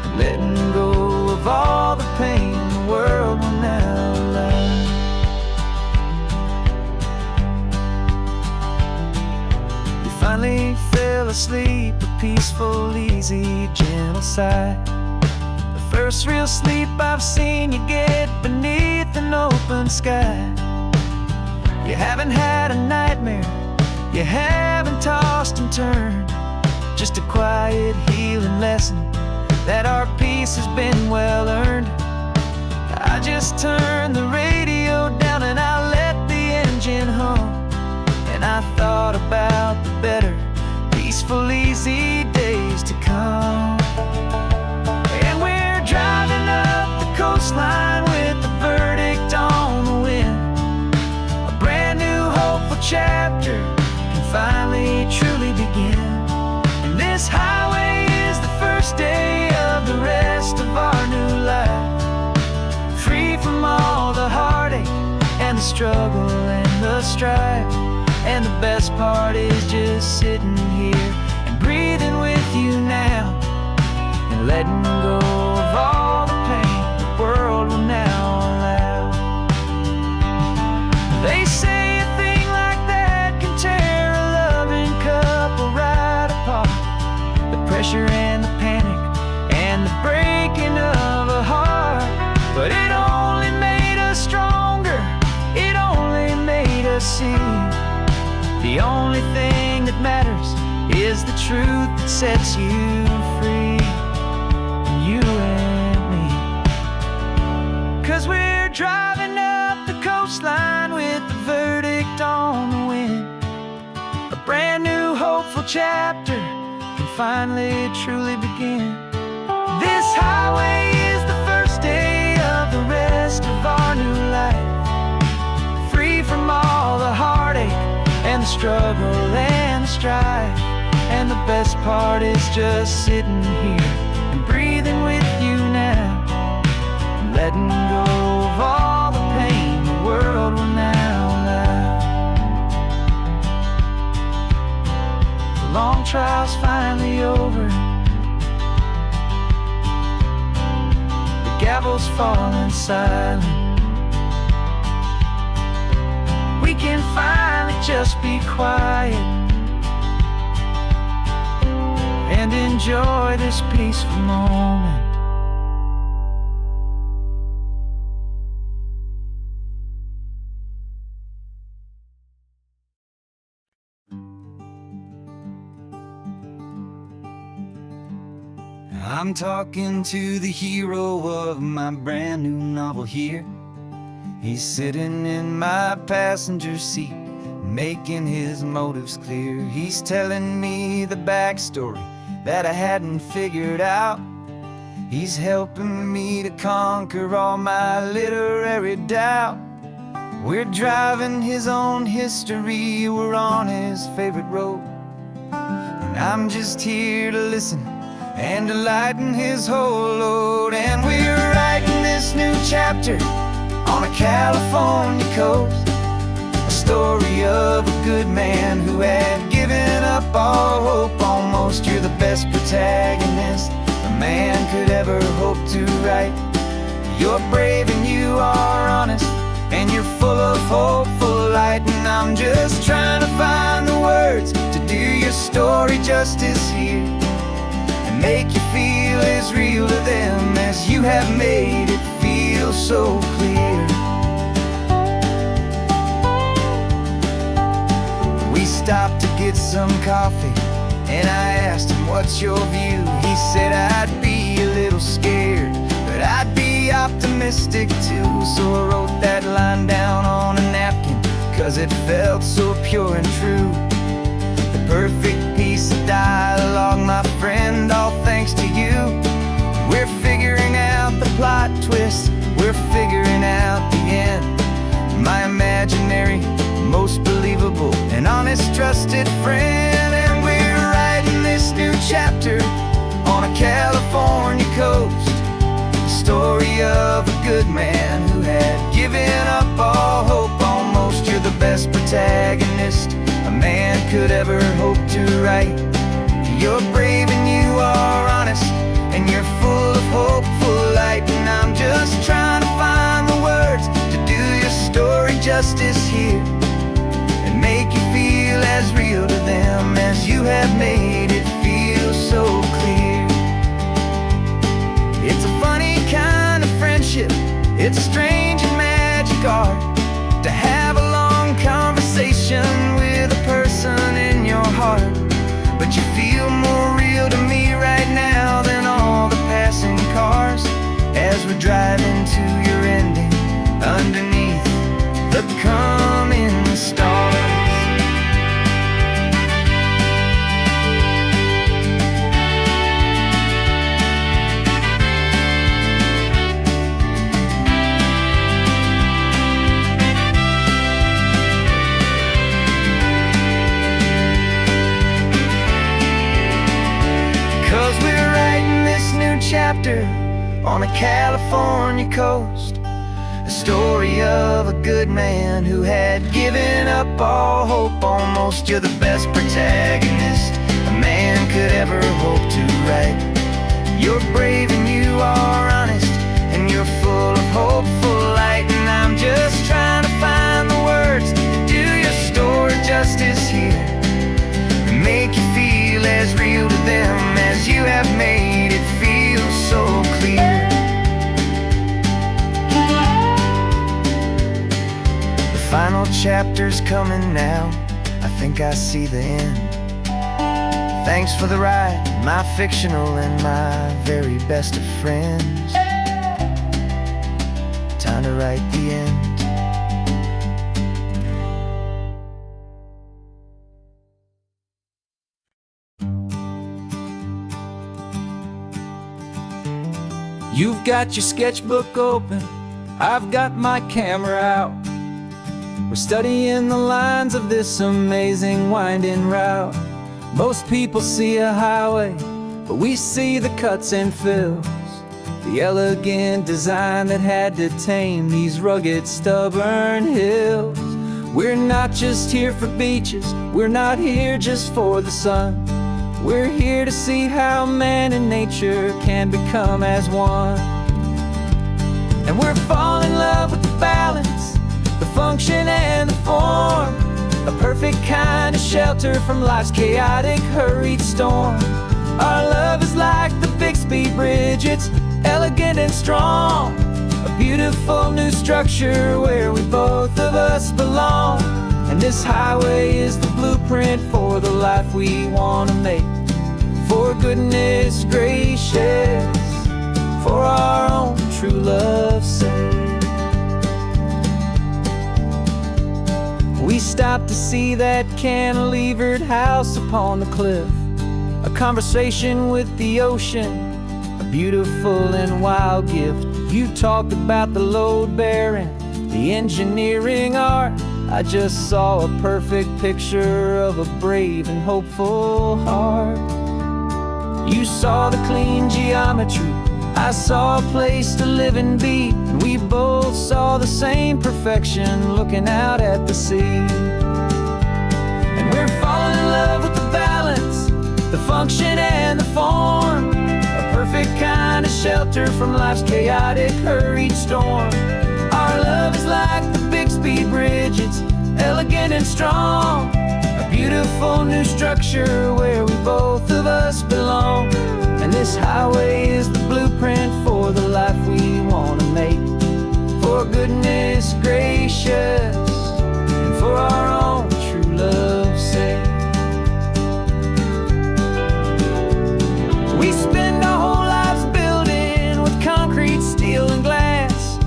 and letting go of all the pain the world will now allow. You finally fell asleep, a peaceful, easy, gentle sigh. The first real sleep I've seen you get beneath an open sky. You haven't had a nightmare, you haven't tossed and turned, just a quiet healing lesson that our peace has been well earned. I just turned the radio down and I let the engine hum, and I thought about the better, peaceful, easy days to come. And we're driving up the coastline with the verdict on the wind. A brand new hopeful chapter finally truly begin. And this highway is the first day of the rest of our new life, free from all the heartache and the struggle and the strife. And the best part is just sitting here and breathing with you now, and letting go of all the pain the world will now allow. They say a thing like that can tear a loving couple right apart. The pressure and the panic and the breaking of a heart. But it only made us stronger, it only made us see the only thing that matters is the truth that sets you free, you and me. 'Cause we're driving up the coastline with the verdict on the wind. A brand new hopeful chapter can finally truly begin. This highway is the first day of the rest of our new life, free from all the heartache and the struggle and the strife. And the best part is just sitting here and breathing with you now, and letting go of all the pain the world were now loud. The long trial's finally over, the gavel's falling silent. We can finally just be quiet and enjoy this peaceful moment. I'm talking to the hero of my brand new novel here. He's sitting in my passenger seat, making his motives clear. He's telling me the backstory that I hadn't figured out. He's helping me to conquer all my literary doubt. We're driving his own history, we're on his favorite road, and I'm just here to listen and to lighten his whole load. And we're writing this new chapter on a California coast, a story of a good man who had given up all hope almost. You're the best protagonist a man could ever hope to write. You're brave and you are honest, and you're full of hopeful light. And I'm just trying to find the words to do your story justice here, make you feel as real to them as you have made it feel so clear. We stopped to get some coffee, and I asked him, what's your view? He said, I'd be a little scared, but I'd be optimistic too. So I wrote that line down on a napkin, 'cause it felt so pure and true. The perfect piece of dialogue, my friend, all thanks to you. We're figuring out the plot twist, we're figuring out the end. My imaginary, most believable and honest trusted friend. And we're writing this new chapter on a California coast, the story of a good man who had given up all hope almost. You're the best protagonist a man could ever hope to write. You're brave and you are honest, and you're full of hopeful light. And I'm just trying to find the words to do your story justice here, and make you feel as real to them as you have made it feel so clear. It's a funny kind of friendship, it's strange and magic art to have a long conversation with a person in your heart. But you feel more real to me right now than all the passing cars, as we're driving to your ending underneath the coming stars. 'Cause we're writing this new chapter on a California coast, a story of a good man who had given up all hope almost. You're the best protagonist a man could ever hope to write. You're brave and you are honest, and you're full of hopeful light. And I'm just trying to find the words to do your story justice here, and make you feel as real to them as you have made it feel so clear. The final chapter's coming now, I think I see the end. Thanks for the ride, my fictional and my very best of friends. Time to write the end. You've got your sketchbook open, I've got my camera out. We're studying the lines of this amazing winding route. Most people see a highway, but we see the cuts and fills, the elegant design that had to tame these rugged, stubborn hills. We're not just here for beaches, we're not here just for the sun. We're here to see how man and nature can become as one. And we're falling in love with the balance, the function and the form, a perfect kind of shelter from life's chaotic, hurried storm. Our love is like the Bixby Bridge, it's elegant and strong, a beautiful new structure where we both of us belong. And this highway is the blueprint for the life we want to make. For goodness gracious, for our own true love's sake. We stopped to see that cantilevered house upon the cliff, a conversation with the ocean, a beautiful and wild gift. You talked about the load bearing, the engineering art. I just saw a perfect picture of a brave and hopeful heart. You saw the clean geometry, I saw a place to live and be, and we both saw the same perfection looking out at the sea. And we're falling in love with the balance, the function and the form, a perfect kind of shelter from life's chaotic, hurried storm. Our love is like the Bixby Bridge, it's elegant and strong, a beautiful new structure where we both of us belong. And this highway is the blueprint for the life we want to make. For goodness gracious, and for our own true love's sake. We spend our whole lives building with concrete, steel, and glass,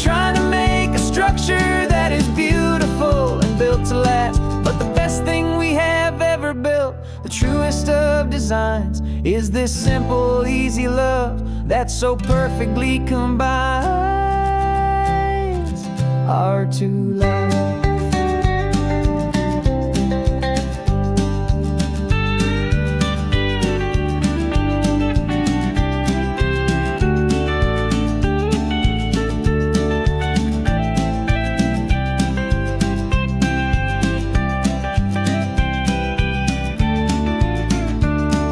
trying to make a structure that is beautiful and built to last. But the best thing we have ever built, the truest of designs, is this simple, easy love that so perfectly combines our two lives.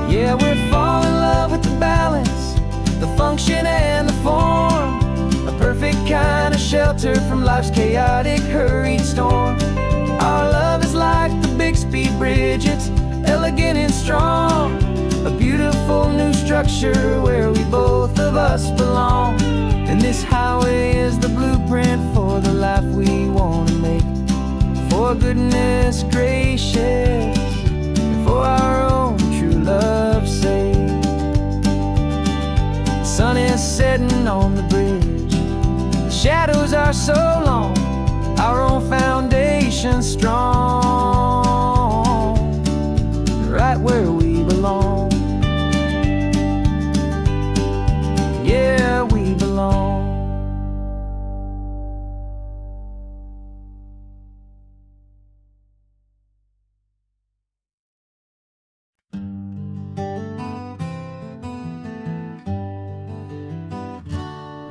Yeah, we're falling in love with the balance, the function and the form, a perfect kind of shelter from life's chaotic, hurried storm. Our love is like the Bixby Bridge, it's elegant and strong, a beautiful new structure where we both of us belong. And this highway is the blueprint for the life we want to make. For goodness gracious, and for our own true love's sake. The sun is setting on the bridge, the shadows are so long, our own foundation strong, right where we belong. Yeah, we belong.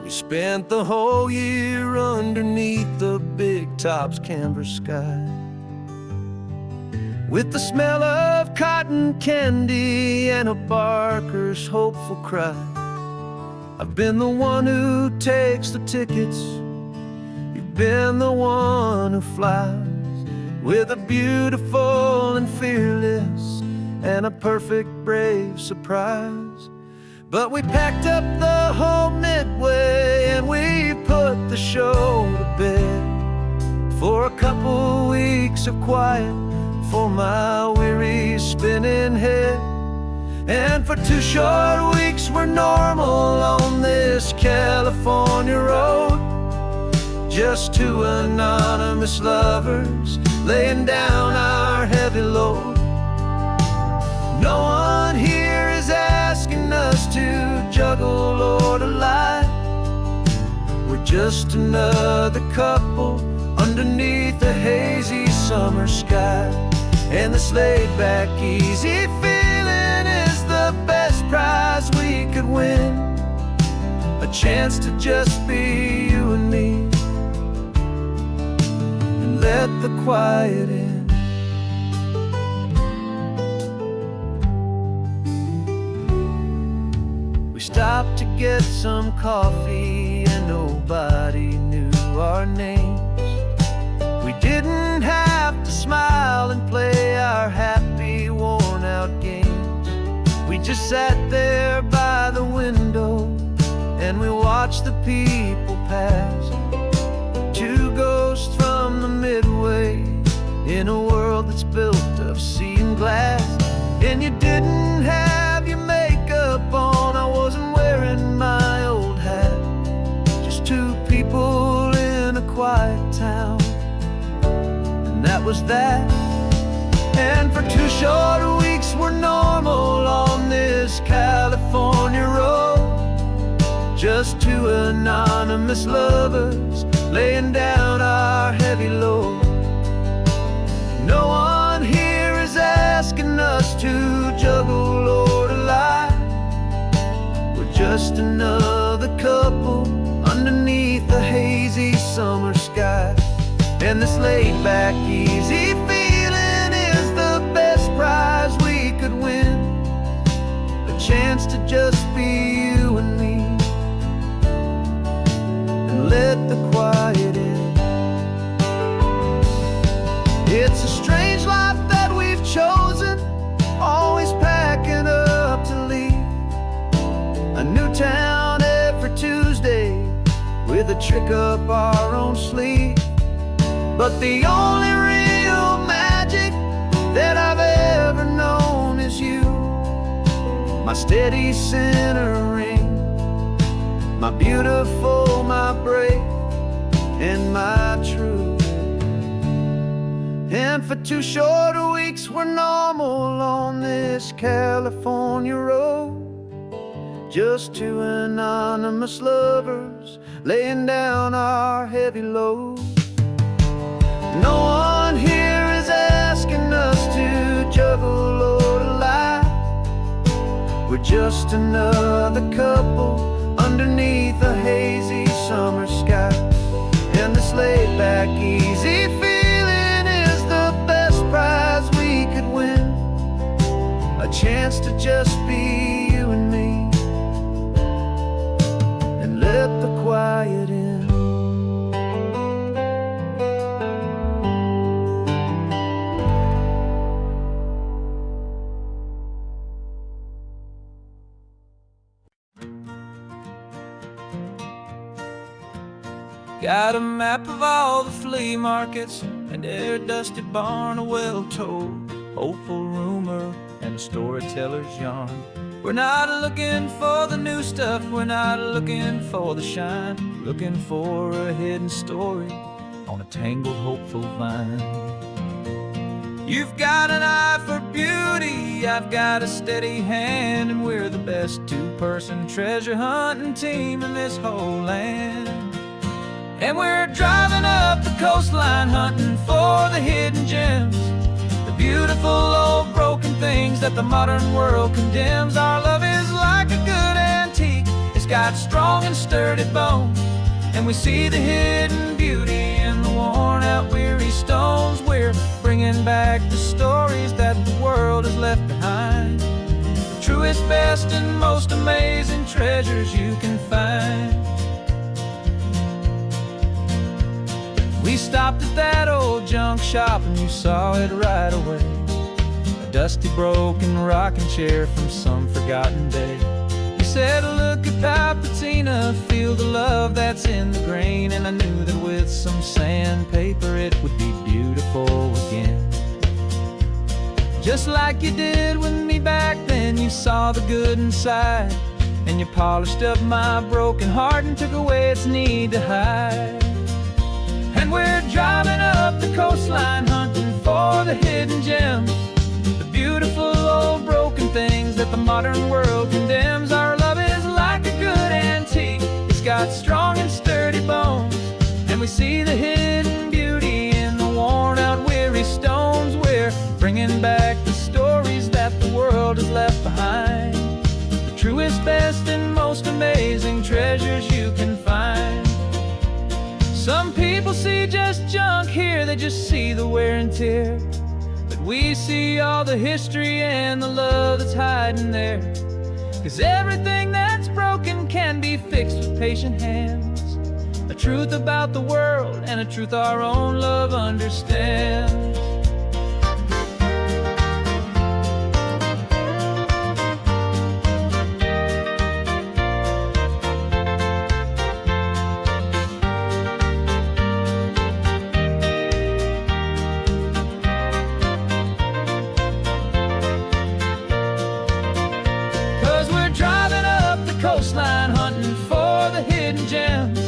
Spent the whole year underneath the big top's canvas sky, with the smell of cotton candy and a barker's hopeful cry. I've been the one who takes the tickets, you've been the one who flies, with a beautiful and fearless and a perfect brave surprise. But we packed up the whole Midway and we put the show to bed, for a couple weeks of quiet for my weary spinning head. And for 2 short weeks we're normal on this California road, just 2 anonymous lovers laying down our heavy load. No one here is asking us to juggle or to lie. We're just another couple underneath a hazy summer sky. And this laid-back, easy feeling is the best prize we could win. chance to just be you and me, and let the quiet in. We stopped to get some coffee and nobody knew our names. We didn't have to smile and play our happy, worn-out games. We just sat there by the window and we watched the people pass. Two ghosts from the Midway in a world that's built of sea and glass. And you didn't have your makeup on, I wasn't wearing my old hat. Just two people in a quiet town, and that was that. And for 2 short weeks we're normal on this California road, just two anonymous lovers laying down our heavy load. No one here is asking us to juggle or to lie. We're just another couple underneath the hazy summer sky. And this laid-back, easy feeling is the best prize we could win, a chance to just be you and me, and let the quiet in. It's a strange life that we've chosen, always packing up to leave. A new town every Tuesday with a trick up our own sleeve. But the only real magic that I've ever known is you, my steady centering, my beautiful, my brave, and my true. And for 2 short weeks we're normal on this California road, just two anonymous lovers laying down our heavy load. No one here is asking us to juggle or to lie. We're just another couple underneath a hazy summer sky. And this laid-back, easy feeling is the best prize we could win, a chance to just be you and me, and let the quiet in. Got a map of all the flea markets and every dusty barn, a well-told, hopeful rumor and a storyteller's yarn. We're not looking for the new stuff, we're not looking for the shine, looking for a hidden story on a tangled, hopeful vine. You've got an eye for beauty, I've got a steady hand, and we're the best two-person treasure hunting team in this whole land. And we're driving up the coastline hunting for the hidden gems, the beautiful old broken things that the modern world condemns. Our love is like a good antique, it's got strong and sturdy bones, and we see the hidden beauty in the worn out weary stones. We're bringing back the stories that the world has left behind, the truest, best, and most amazing treasures you can find. We stopped at that old junk shop and you saw it right away, a dusty, broken rocking chair from some forgotten day. You said, look at that patina, feel the love that's in the grain, and I knew that with some sandpaper it would be beautiful again. Just like you did with me back then, you saw the good inside, and you polished up my broken heart and took away its need to hide. And we're driving up the coastline hunting for the hidden gems, the beautiful old broken things that the modern world condemns. Our love is like a good antique, it's got strong and sturdy bones, and we see the hidden beauty in the worn out weary stones. We're bringing back the stories that the world has left behind, the truest, best, and most amazing amazing treasures you can find. Some people see just junk here, they just see the wear and tear. But we see all the history and the love that's hiding there. 'Cause everything that's broken can be fixed with patient hands. A truth about the world and a truth our own love understands. 'Cause we're driving up the coastline hunting for the hidden gems,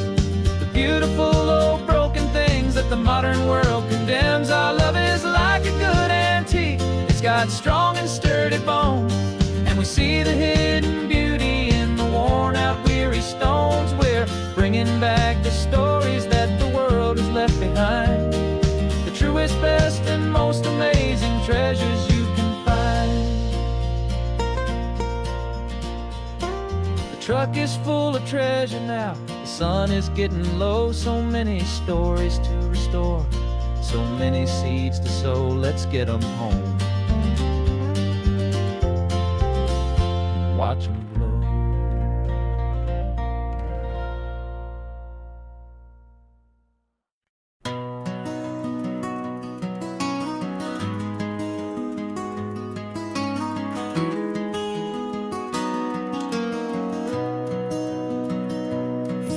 the beautiful old broken things that the modern world condemns. Our love is like a good antique, it's got strong and sturdy bones, and we see the hidden beauty in the worn out weary stones. We're bringing back the stories that the world has left behind, the truest, best, and most amazing treasures you can find. The truck is full of treasure now, the sun is getting low. So many stories to restore, so many seeds to sow. Let's get them home, watch them blow.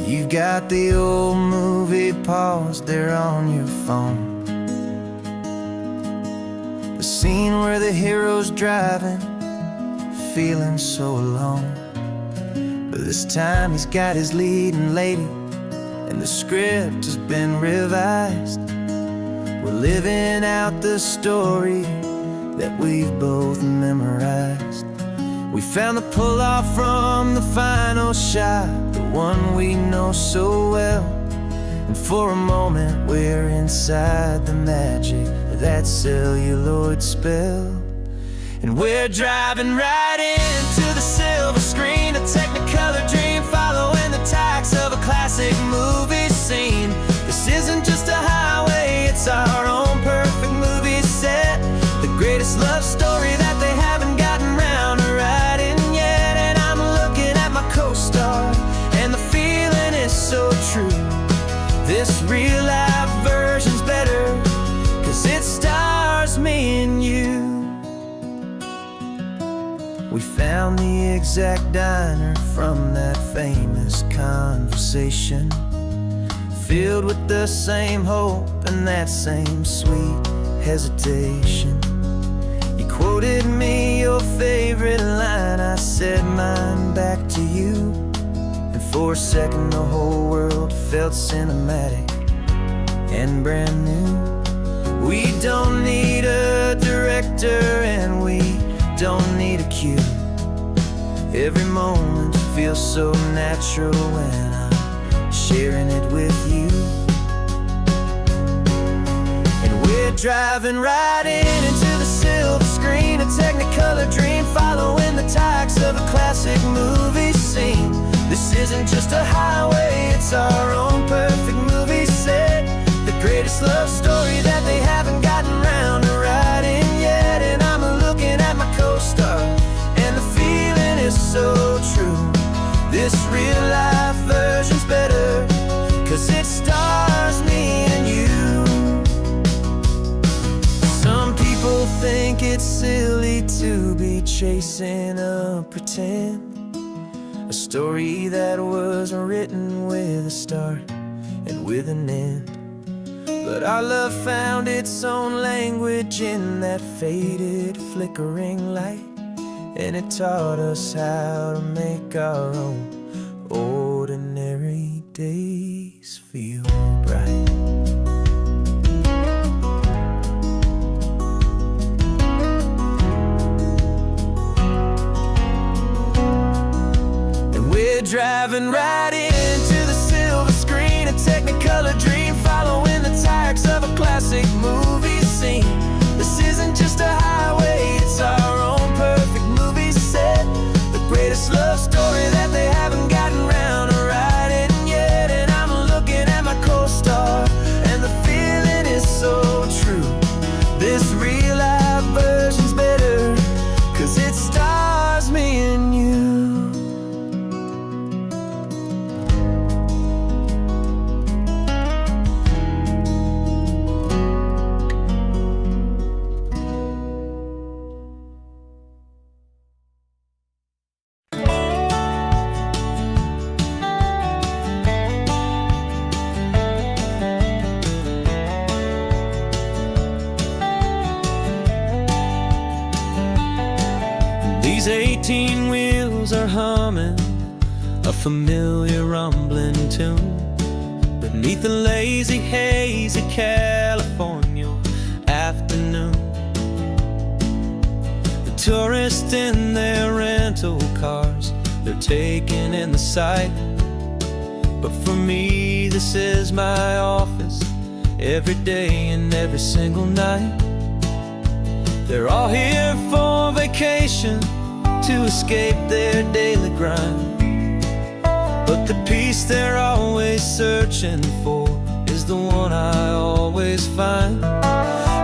You've got the old movie paused there on your phone, the scene where the hero's driving, feeling so alone. But this time he's got his leading lady, and the script has been revised. We're living out the story that we've both memorized. We found the pull-off from the final shot, the one we know so well. And for a moment we're inside the magic of that celluloid spell. And we're driving right into the silver screen, a Technicolor dream, following the tacks of a classic movie scene. This isn't just a highway, it's our own perfect movie set, the greatest love story that they haven't gotten round to writing yet. And I'm looking at my co-star, and the feeling is so true. This real life version's better, 'cause it stars me and you. We found the exact diner from that famous conversation, filled with the same hope and that same sweet hesitation. You quoted me your favorite line, I said mine back to you, and for a second the whole world felt cinematic and brand new. We don't need a director and we don't need a cue. Every moment feels so natural when I'm sharing it with you. And we're driving right into the silver screen, a Technicolor dream, following the tacks of a classic movie scene. This isn't just a highway, it's our own perfect movie set, the greatest love story that they haven't gotten round to writing yet. And I'm looking at my co-star, and the feeling is so true. This real life version's better, 'cause it stars me and you. Some people think it's silly to be chasing a pretend, a story that was written with a start and with an end. But our love found its own language in that faded, flickering light, and it taught us how to make our own ordinary days feel bright. And we're driving right into the silver screen, a Technicolor dream, following the tacks of a classic movie scene. This isn't just a highway, it's our own perfect movie set, the greatest love story that they haven't gotten this real life version's better, 'cause it stars me and you. These 18 wheels are humming a familiar rumbling tune beneath the lazy haze of California afternoon. The tourists in their rental cars, they're taking in the sight. But for me, this is my office, every day and every single night. They're all here for vacation, to escape their daily grind. But the peace they're always searching for is the one I always find.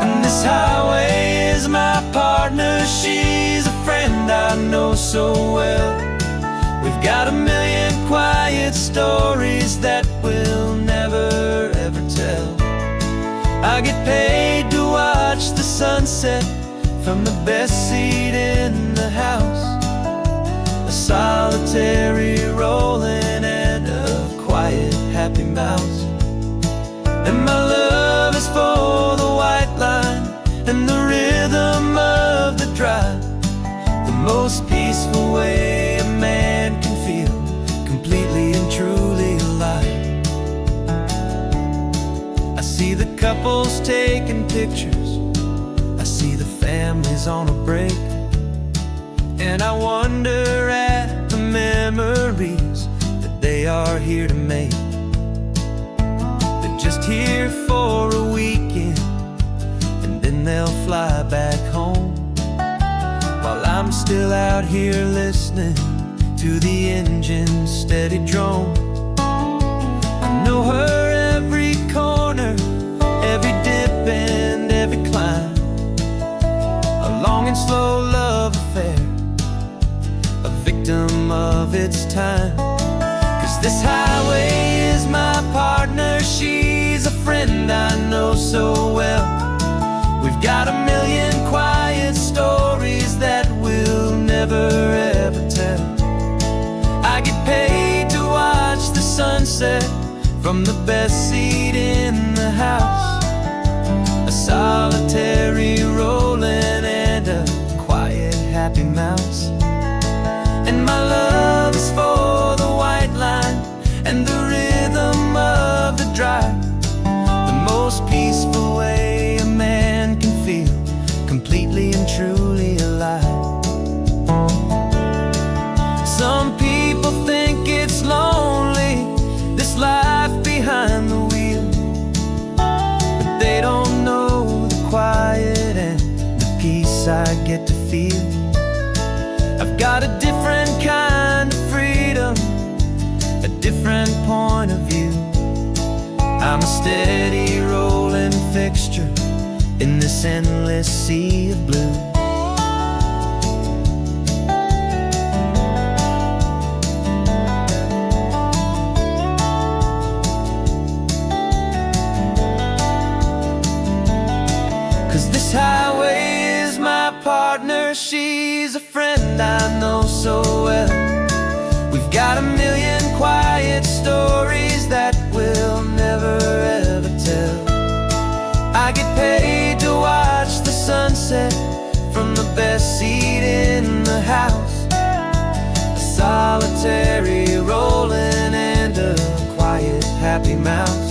And this highway is my partner, she's a friend I know so well. We've got a million quiet stories that we'll never ever tell. I get paid to watch the sunset from the best seat in the house, a solitary rolling and a quiet happy mouse. And my love is for the white line and the rhythm of the drive, the most peaceful way a man can feel completely and truly alive. I see the couples taking pictures, I see the families on a break, and I wonder at the memories that they are here to make. They're just here for a weekend, and then they'll fly back home, while I'm still out here listening to the engine's steady drone. I know her every corner, every dip and every climb, a long and slow love affair, a victim of its time. 'Cause this highway is my partner, she's a friend I know so well. We've got a million quiet stories that we'll never ever tell. I get paid to watch the sunset from the best seat in the house, a solitary rolling and a quiet happy mouse. And my love is for the white line and the rhythm of the drive, the most peaceful way a man can feel completely and truly alive. Some people think it's lonely, this life behind the wheel, but they don't know the quiet and the peace I get to feel. I've got a different kind of freedom, a different point of view. I'm a steady rolling fixture in this endless sea of blue. Highway is my partner, she's a friend I know so well. We've got a million quiet stories that we'll never ever tell. I get paid to watch the sunset from the best seat in the house, a solitary rolling and a quiet happy mouse.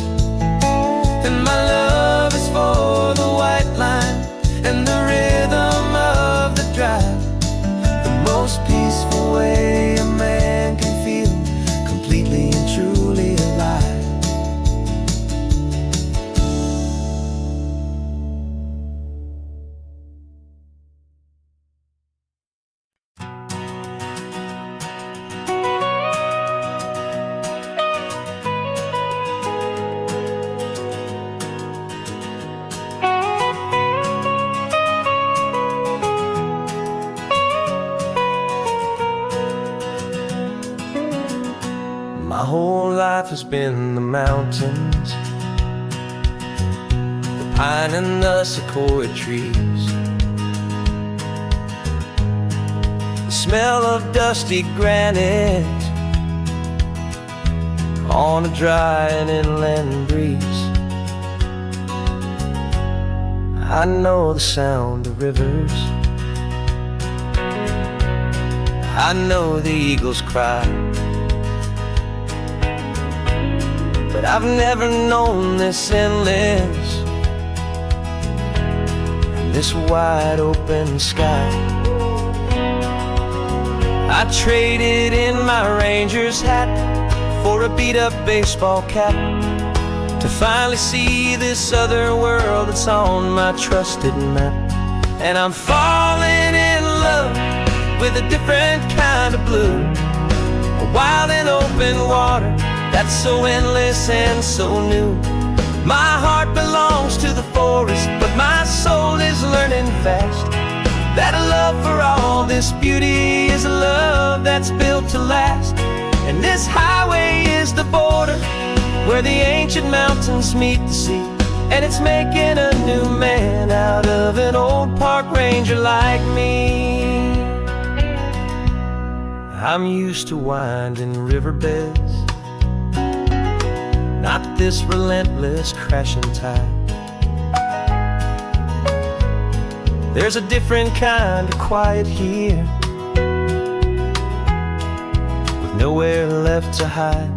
And my love is for the white line and the rhythm of the drive, the most peaceful way a man can feel completely and truly alive. has been the mountains, the pine and the sequoia trees, the smell of dusty granite on a dry and inland breeze. I know the sound of rivers, I know the eagles cry, but I've never known this endless and this wide open sky. I traded in my Ranger's hat for a beat-up baseball cap to finally see this other world that's on my trusted map. And I'm falling in love with a different kind of blue, a wild and open water that's so endless and so new. My heart belongs to the forest, but my soul is learning fast that a love for all this beauty is a love that's built to last. And this highway is the border where the ancient mountains meet the sea, and it's making a new man out of an old park ranger like me. I'm used to winding riverbeds, not this relentless crashing tide. There's a different kind of quiet here, with nowhere left to hide.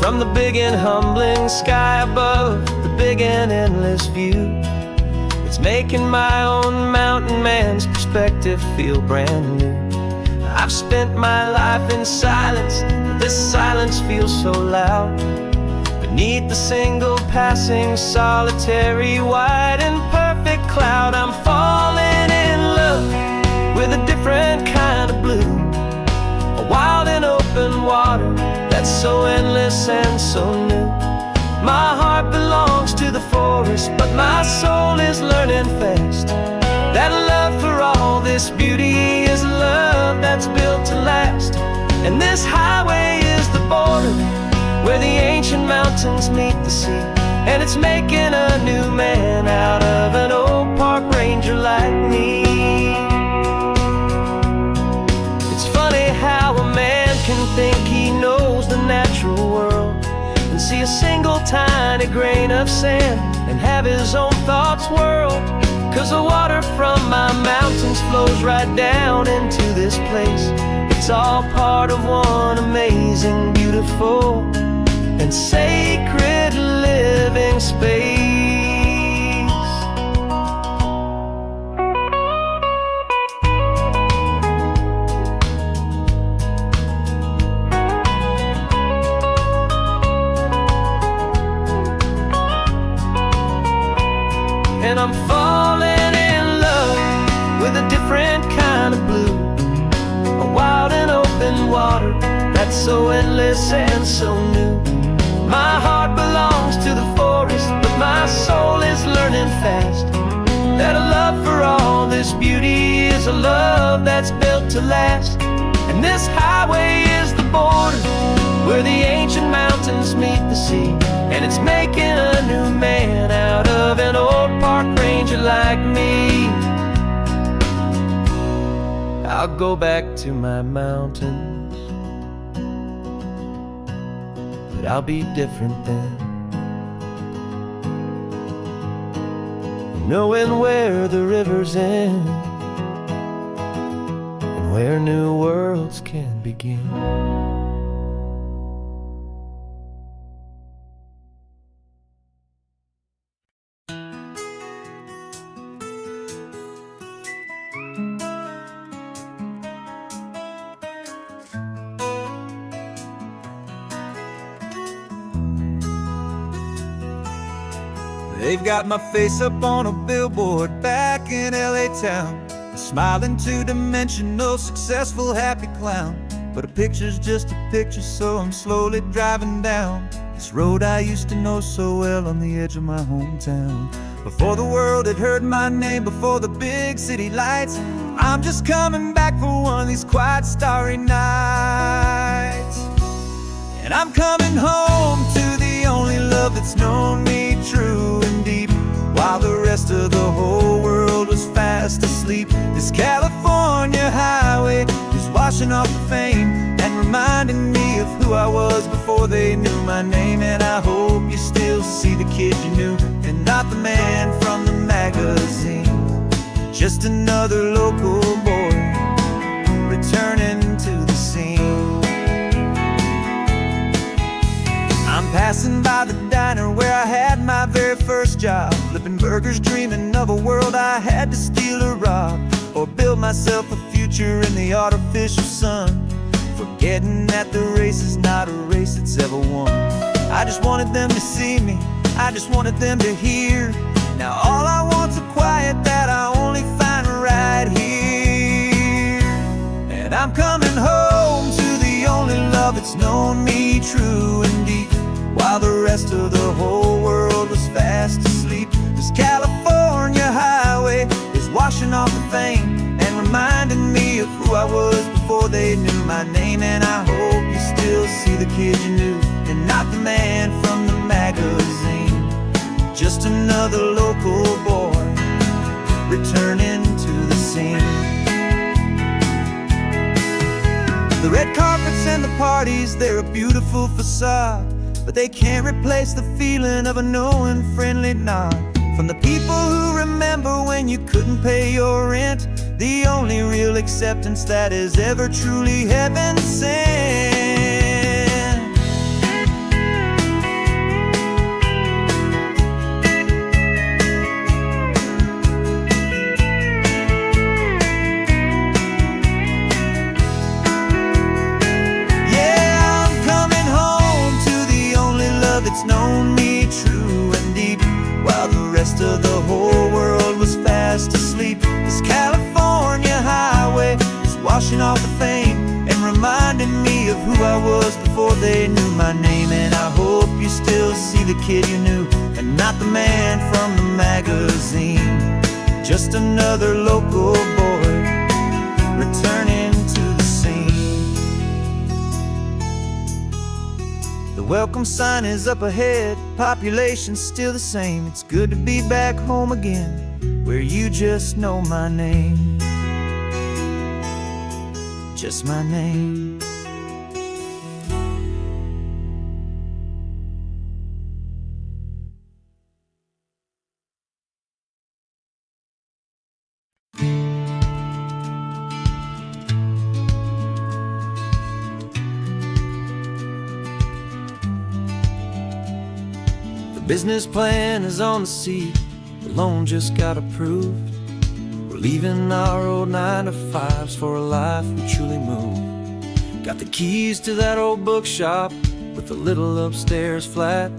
From the big and humbling sky above, the big and endless view, it's making my own mountain man's perspective feel brand new. I've spent my life in silence, but this silence feels so loud. Beneath the single passing solitary white and perfect cloud, I'm falling in love with a different kind of blue, a wild and open water that's so endless and so new. My heart belongs to the forest, but my soul is learning fast that love for all this beauty is a love that's built to last. And this highway is the border where the ancient mountains meet the sea, and it's making a new man out of an old park ranger like me. It's funny how a man can think he knows the natural world and see a single tiny grain of sand and have his own thoughts whirled. 'Cause the water from my mountains flows right down into this place. It's all part of one amazing, beautiful, and sacred living space. And I'm falling in love with a different kind of blue, a wild and open water that's so endless and so new. My heart belongs to the forest, but my soul is learning fast that a love for all this beauty is a love that's built to last. And this highway is the border where the ancient mountains meet the sea, and it's making a new man out of an old park ranger like me. I'll go back to my mountains, but I'll be different then, knowing where the rivers end and where new worlds can begin. They've got my face up on a billboard back in LA town, a smiling two-dimensional, successful, happy clown. But a picture's just a picture, so I'm slowly driving down this road I used to know so well on the edge of my hometown. Before the world had heard my name, before the big city lights, I'm just coming back for one of these quiet, starry nights. And I'm coming home to the only love that's known me true and deep, while the rest of the whole world was fast asleep. This California highway is washing off the fame and reminding me of who I was before they knew my name. And I hope you still see the kid you knew, and not the man from the magazine. Just another local boy returning to the scene. I'm passing by the diner where I had my very first job, flipping burgers, dreaming of a world I had to steal or rob, or build myself a future in the artificial sun, forgetting that the race is not a race that's ever won. I just wanted them to see me, I just wanted them to hear. Now all I want's a quiet that I only find right here. And I'm coming home to the only love that's known me true and deep, while the rest of the whole world was fast asleep. This California highway is washing off the fame and reminding me of who I was before they knew my name. And I hope you still see the kid you knew, and not the man from the magazine. Just another local boy returning to the scene. The red carpets and the parties, they're a beautiful facade, but they can't replace the feeling of a knowing, friendly nod from the people who remember when you couldn't pay your rent. The only real acceptance that is ever truly heaven sent. It's known me true and deep, while the rest of the whole world was fast asleep. This California highway is washing off the fame and reminding me of who I was before they knew my name. And I hope you still see the kid you knew, and not the man from the magazine. Just another local boy returning to the scene. The welcome sign is up ahead, population's still the same. It's good to be back home again, where you just know my name. Just my name. Business plan is on the seat, the loan just got approved. We're leaving our old 9-to-5s for a life we truly move. Got the keys to that old bookshop with the little upstairs flat.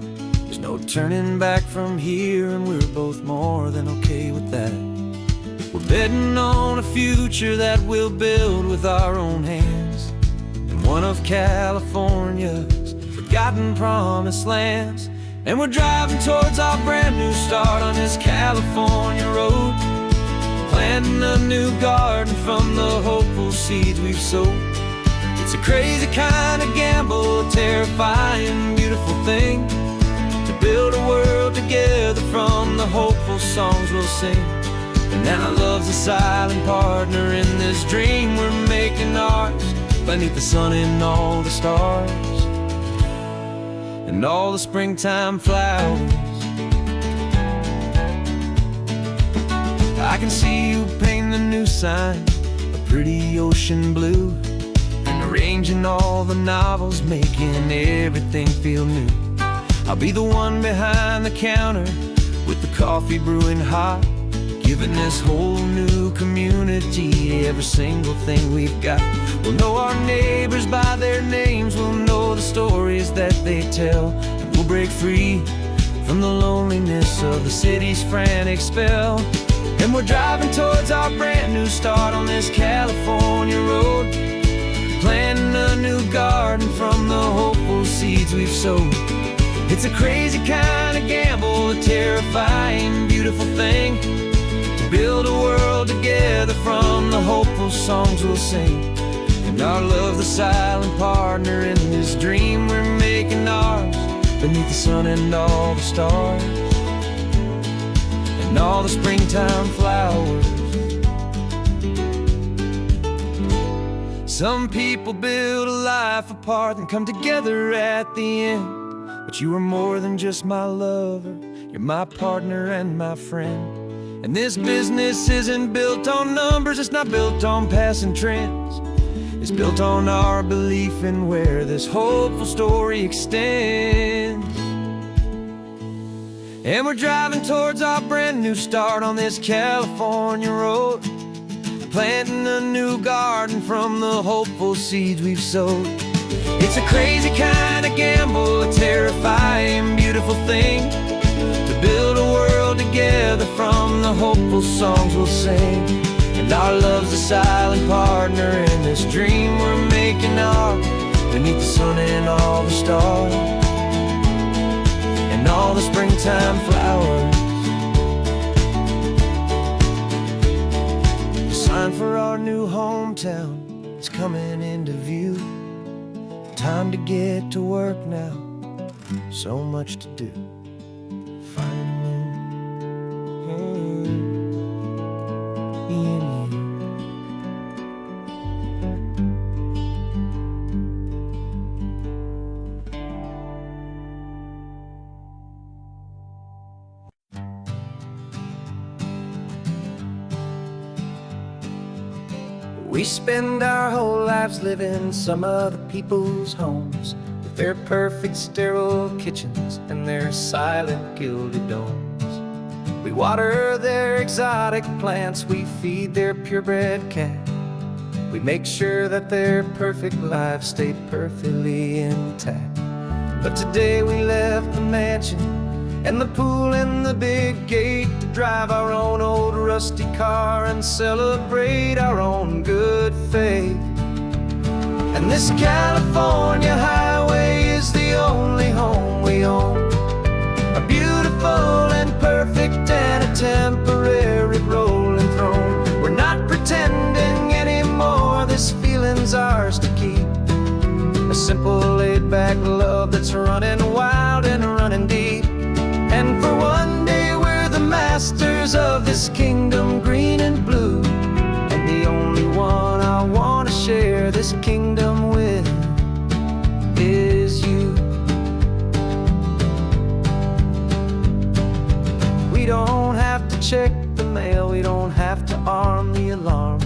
There's no turning back from here, and we're both more than okay with that. We're betting on a future that we'll build with our own hands, in one of California's forgotten promised lands. And we're driving towards our brand new start on this California road, planting a new garden from the hopeful seeds we've sowed. It's a crazy kind of gamble, a terrifying, beautiful thing, to build a world together from the hopeful songs we'll sing. And now love's a silent partner in this dream we're making ours, beneath the sun and all the stars and all the springtime flowers. I can see you painting the new sign a pretty ocean blue, and arranging all the novels, making everything feel new. I'll be the one behind the counter with the coffee brewing hot, giving this whole new community every single thing we've got. We'll know our neighbors by their names, we'll know the stories that they tell, and we'll break free from the loneliness of the city's frantic spell. And we're driving towards our brand new start on this California road, planting a new garden from the hopeful seeds we've sowed. It's a crazy kind of gamble, a terrifying, beautiful thing, to build a world together from the hopeful songs we'll sing. And our love, the silent partner in this dream we're making ours, beneath the sun and all the stars, and all the springtime flowers. Some people build a life apart and come together at the end, but you are more than just my lover, you're my partner and my friend. And this business isn't built on numbers, it's not built on passing trends. It's built on our belief in where this hopeful story extends. And we're driving towards our brand new start on this California road, planting a new garden from the hopeful seeds we've sowed. It's a crazy kind of gamble, a terrifying, beautiful thing, to build a world together from the hopeful songs we'll sing. And our love's a silent partner in this dream we're making ours, beneath the sun and all the stars, and all the springtime flowers. The sign for our new hometown is coming into view. Time to get to work now, so much to do. We spend our whole lives living some other people's homes, with their perfect sterile kitchens and their silent gilded domes. We water their exotic plants, we feed their purebred cat. We make sure that their perfect lives stay perfectly intact. But today we left the mansion and the pool and the big gate to drive our own old rusty car and celebrate our own good faith. And this California highway is the only home we own, a beautiful and perfect and a temporary rolling throne. We're not pretending anymore, this feeling's ours to keep, a simple laid-back love that's running wild and running deep. And for one day we're the masters of this kingdom green and blue, and the only one I want to share this kingdom with is you. We don't have to check the mail, we don't have to arm the alarm,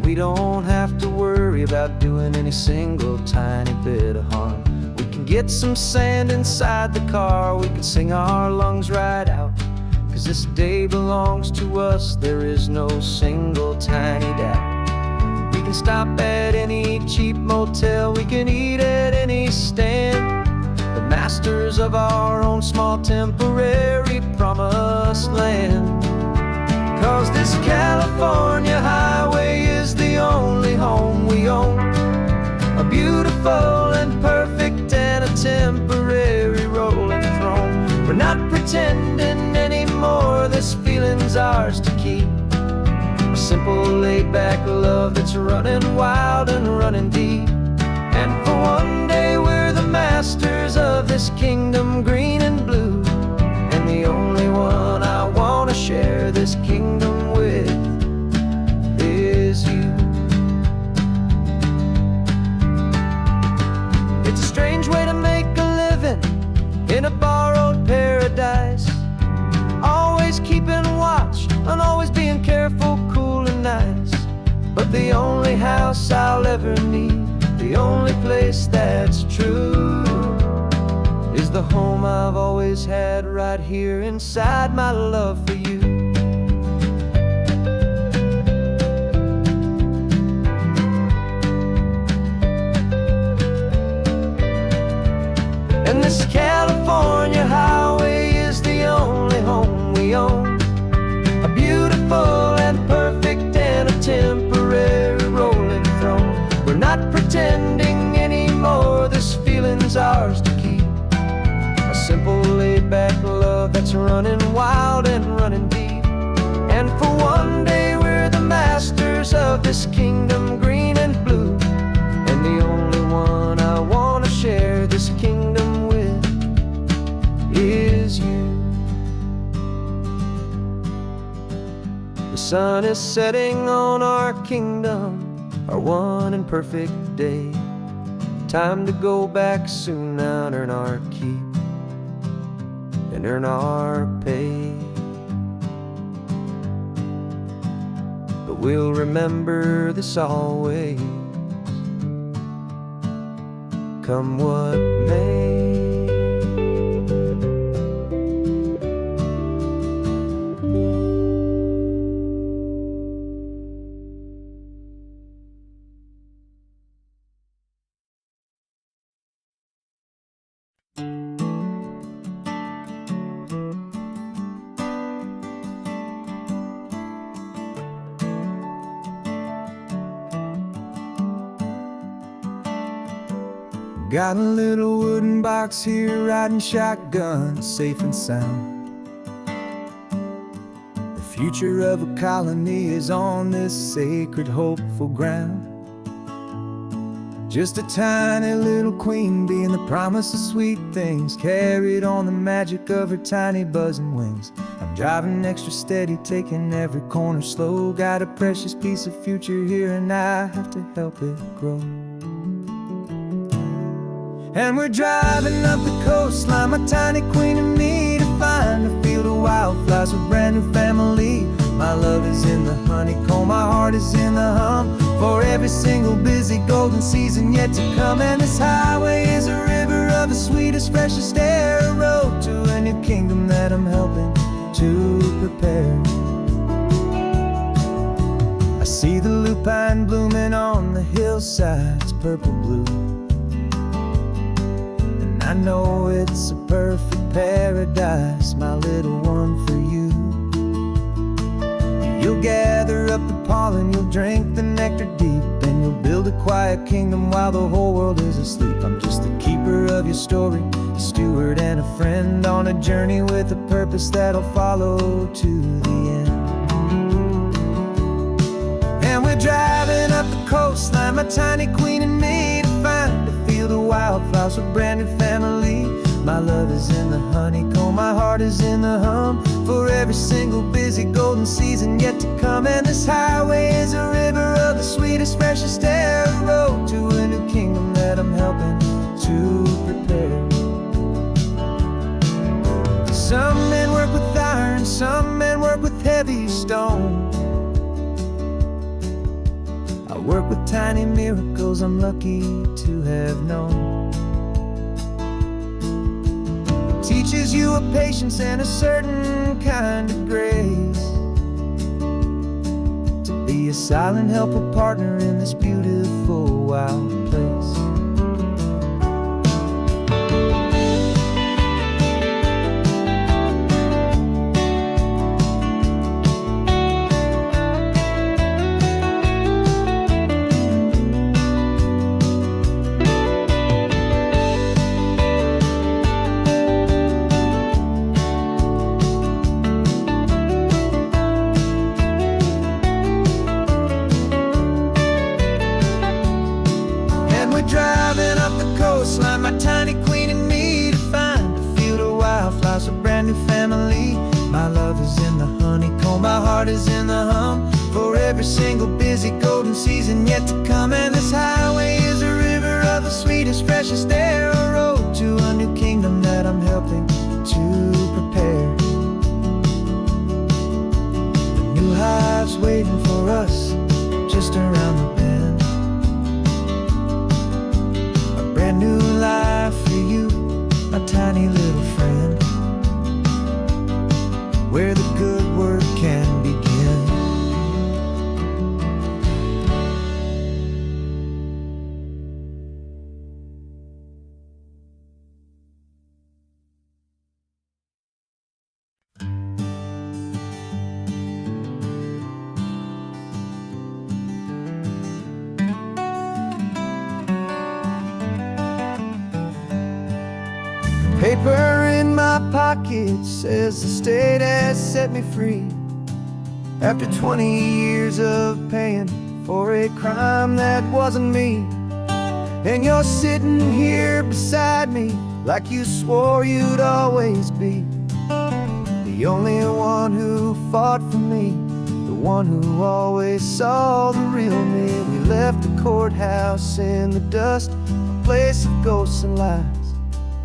we don't have to worry about doing any single tiny bit of harm. Get some sand inside the car, we can sing our lungs right out, 'cause this day belongs to us, there is no single tiny doubt. We can stop at any cheap motel, we can eat at any stand, the masters of our own small temporary promised land. 'Cause this California highway is the only home we own, a beautiful and perfect and a temporary rolling throne. We're not pretending anymore, this feeling's ours to keep, a simple laid-back love that's running wild and running deep. And for one day we're the masters of this kingdom green and blue, and the only one I want to share this kingdom with is you. It's a strange way to make a living in a borrowed paradise, always keeping watch and always being careful, cool and nice. But the only house I'll ever need, the only place that's true, is the home I've always had right here inside my love for you. And this California highway is the only home we own, a beautiful and perfect and a temporary rolling throne. We're not pretending anymore, this feeling's ours to keep, a simple laid-back love that's running wild and running deep. And for one day we're the masters of this kingdom green and blue, The sun is setting on our kingdom, our one and perfect day. Time to go back soon now and earn our keep and earn our pay. But we'll remember this always, come what may. Got a little wooden box here, riding shotgun, safe and sound. The future of a colony is on this sacred, hopeful ground. Just a tiny little queen bee and the promise of sweet things, carried on the magic of her tiny buzzing wings. I'm driving extra steady, taking every corner slow. Got a precious piece of future here and I have to help it grow. And we're driving up the coastline, my tiny queen and me, to find a field of wildflowers with brand new family. My love is in the honeycomb, my heart is in the hum, for every single busy golden season yet to come. And this highway is a river of the sweetest, freshest air, a road to a new kingdom that I'm helping to prepare. I see the lupine blooming on the hillsides, purple blue. I know it's a perfect paradise, my little one, for you. You'll gather up the pollen, you'll drink the nectar deep, and you'll build a quiet kingdom while the whole world is asleep. I'm just the keeper of your story, a steward and a friend, on a journey with a purpose that'll follow to the end. And we're driving up the coastline, my tiny queen and me, to find a field of wildflowers with brand new family. My love is in the honeycomb, my heart is in the hum, for every single busy golden season yet to come. And this highway is a river of the sweetest, freshest air, a road to a new kingdom that I'm helping to prepare. Some men work with iron, some men work with heavy stone. I work with tiny miracles I'm lucky to have known. It teaches you a patience and a certain kind of grace, to be a silent, helpful partner in this beautiful, wild place. Driving up the coastline, my tiny queen and me, to find a field of wildflowers, a brand new family. My love is in the honeycomb, my heart is in the hum, for every single busy golden season yet to come. And this highway is a river of the sweetest, freshest air, a road to a new kingdom that I'm helping to prepare. A new hive's waiting for us just around the bend. Brand new life for you, my tiny little friend, where the good work can begin. Paper in my pocket says the state has set me free, after 20 years of paying for a crime that wasn't me. And you're sitting here beside me like you swore you'd always be, the only one who fought for me, the one who always saw the real me. We left the courthouse in the dust, a place of ghosts and lies.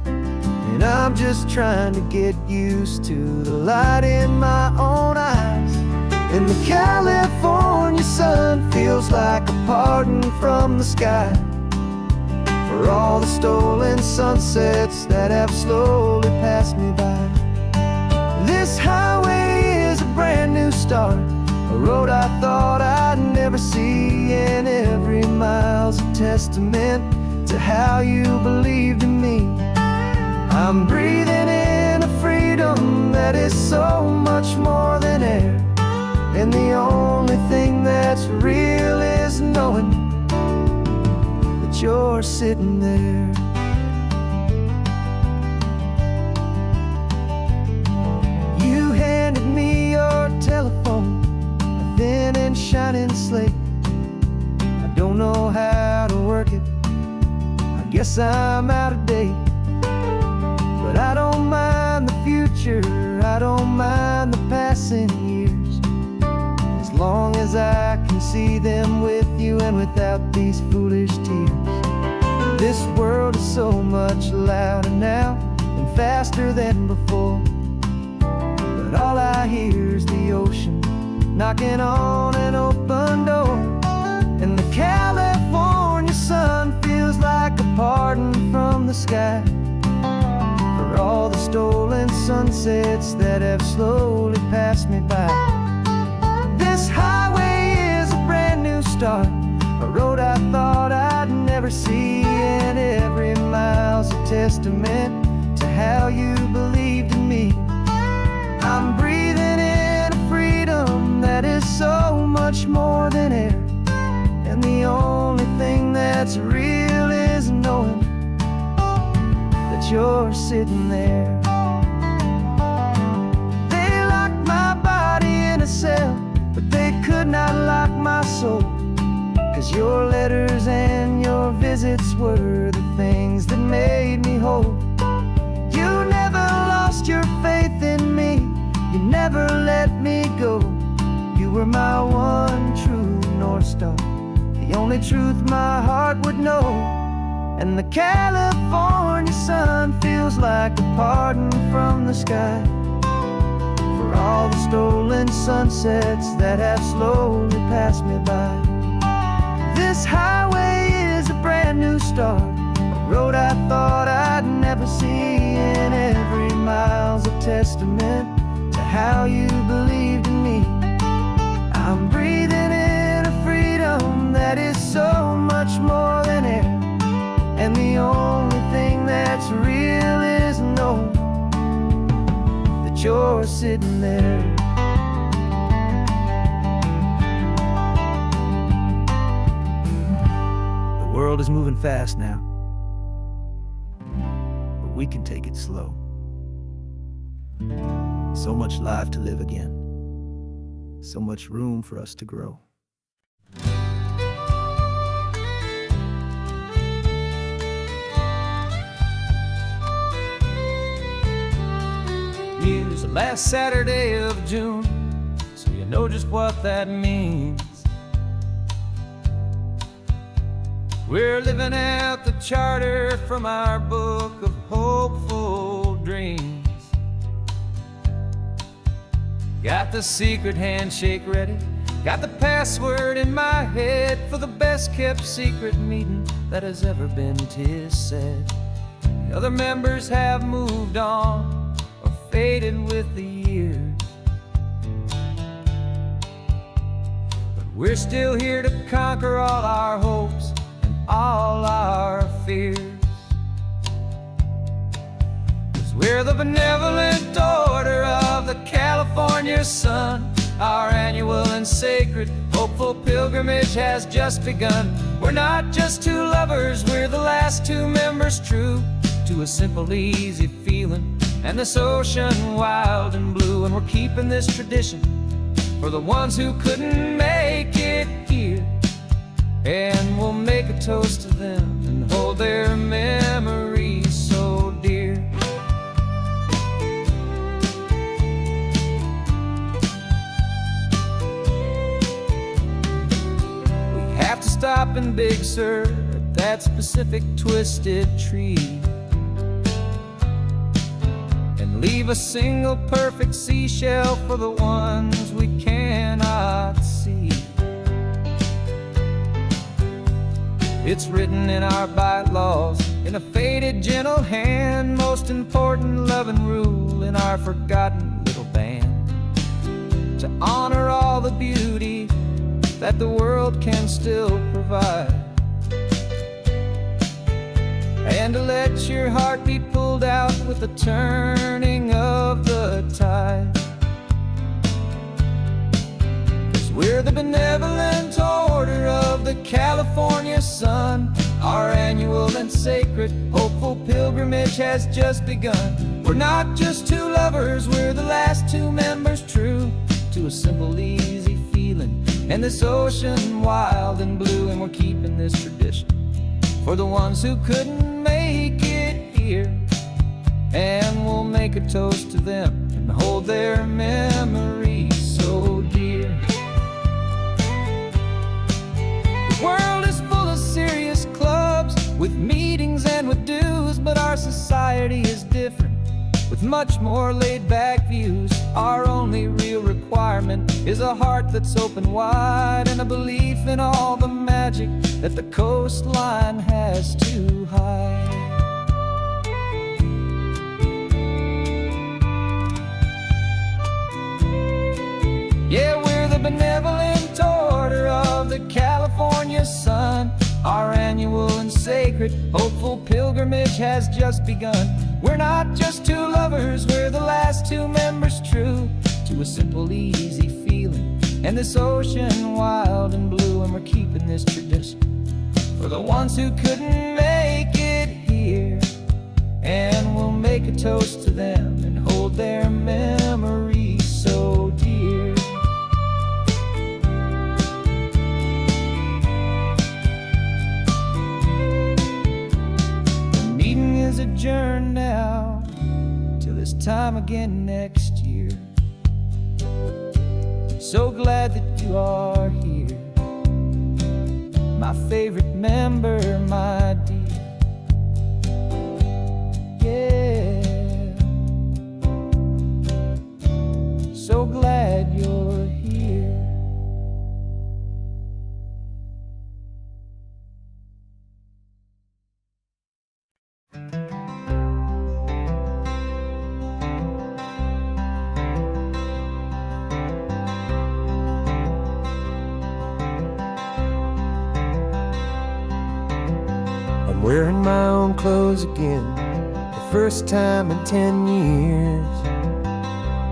And I'm just trying to get used to the light in my own eyes. And the California sun feels like a pardon from the sky for all the stolen sunsets that have slowly passed me by. This highway is a brand new start, a road I thought I'd never see, and every mile's a testament to how you believed in me. I'm breathing in a freedom that is so much more than air, and the only thing that's real is knowing that you're sitting there. You handed me your telephone, a thin and shining slate. I don't know how to work it, I guess I'm out of date. But I don't mind the future, I don't mind the passing years, as long as I can see them with you and without these foolish tears. This world is so much louder now and faster than before, but all I hear is the ocean knocking on an open door. And the California sun feels like a pardon from the sky for all the stolen sunsets that have slowly passed me by. This highway is a brand new start, a road I thought I'd never see, and every mile's a testament to how you believed in me. I'm breathing in a freedom that is so much more than air, and the only thing that's real is knowing that you're sitting there. They locked my body in a cell, but they could not lock my soul, 'cause your letters and your visits were the things that made me whole. You never lost your faith in me, you never let me go. You were my one true North Star, the only truth my heart would know. And the California sun feels like a pardon from the sky for all the stolen sunsets that have slowly passed me by. This highway is a brand new start, a road I thought I'd never see, and every mile's a testament to how you believed in me. I'm breathing in a freedom that is so much more than air, and the only thing that's real is knowing that you're sitting there. The world is moving fast now, but we can take it slow. So much life to live again, so much room for us to grow. It's the last Saturday of June, so you know just what that means. We're living out the charter from our book of hopeful dreams. Got the secret handshake ready, got the password in my head for the best kept secret meeting that has ever been, 'tis said. The other members have moved on or faded with the years, but we're still here to conquer all our hopes and all our fears. 'Cause we're the benevolent order of the California sun. Our annual and sacred hopeful pilgrimage has just begun. We're not just two lovers, we're the last two members true to a simple, easy feeling and this ocean wild and blue. And we're keeping this tradition for the ones who couldn't make it here, and we'll make a toast to them and hold their memories so dear. stop in Big Sur at that specific twisted tree and leave a single perfect seashell for the ones we cannot see. It's written in our bylaws in a faded gentle hand, most important loving rule in our forgotten little band, to honor all the beauty that the world can still provide, and to let your heart be pulled out with the turning of the tide. 'Cause we're the benevolent order of the California sun. Our annual and sacred hopeful pilgrimage has just begun. We're not just two lovers, we're the last two members true to a simple, easy feeling, and this ocean wild and blue. And we're keeping this tradition for the ones who couldn't make it here, and we'll make a toast to them and hold their memories so dear. The world is full of serious clubs with meetings and with dues, but our society is different with much more laid-back views. Our only real requirement is a heart that's open wide, and a belief in all the magic that the coastline has to hide. Yeah, we're the benevolent order of the California sun. Our annual and sacred hopeful pilgrimage has just begun. We're not just two lovers, we're the last two members true to a simple, easy feeling, and this ocean wild and blue. And we're keeping this tradition for the ones who couldn't make it here, and we'll make a toast to them and hold their memories so dear. The meeting is adjourned now till this time again next year. So glad that you are here, my favorite member, my dear. Yeah, so glad you're here. I'm wearing my own clothes again, the first time in 10 years.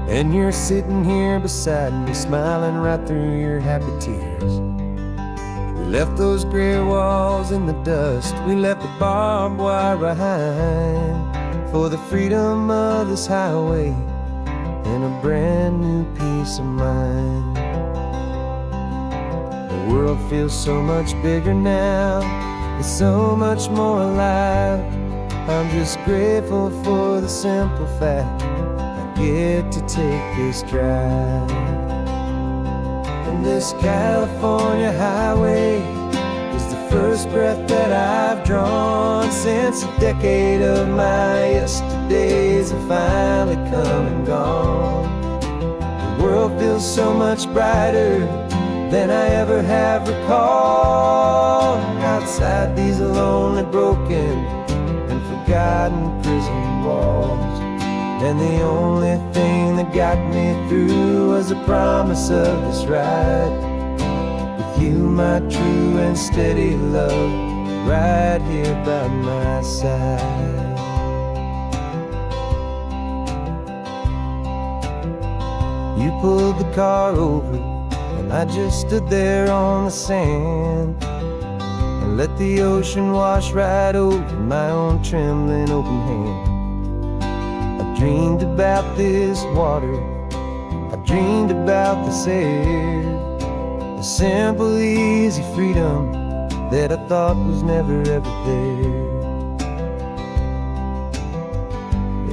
And you're sitting here beside me, smiling right through your happy tears. We left those gray walls in the dust, we left the barbed wire behind, for the freedom of this highway and a brand new peace of mind. The world feels so much bigger now, it's so much more alive. I'm just grateful for the simple fact I get to take this drive. And this California highway is the first breath that I've drawn since a decade of my yesterdays have finally come and gone. The world feels so much brighter than I ever have recalled. Outside these lonely, broken, and forgotten prison walls, and the only thing that got me through was the promise of this ride with you, my true and steady love, right here by my side. You pulled the car over, and I just stood there on the sand and let the ocean wash right over my own trembling open hand. I dreamed about this water, I dreamed about this air, the simple, easy freedom that I thought was never ever there.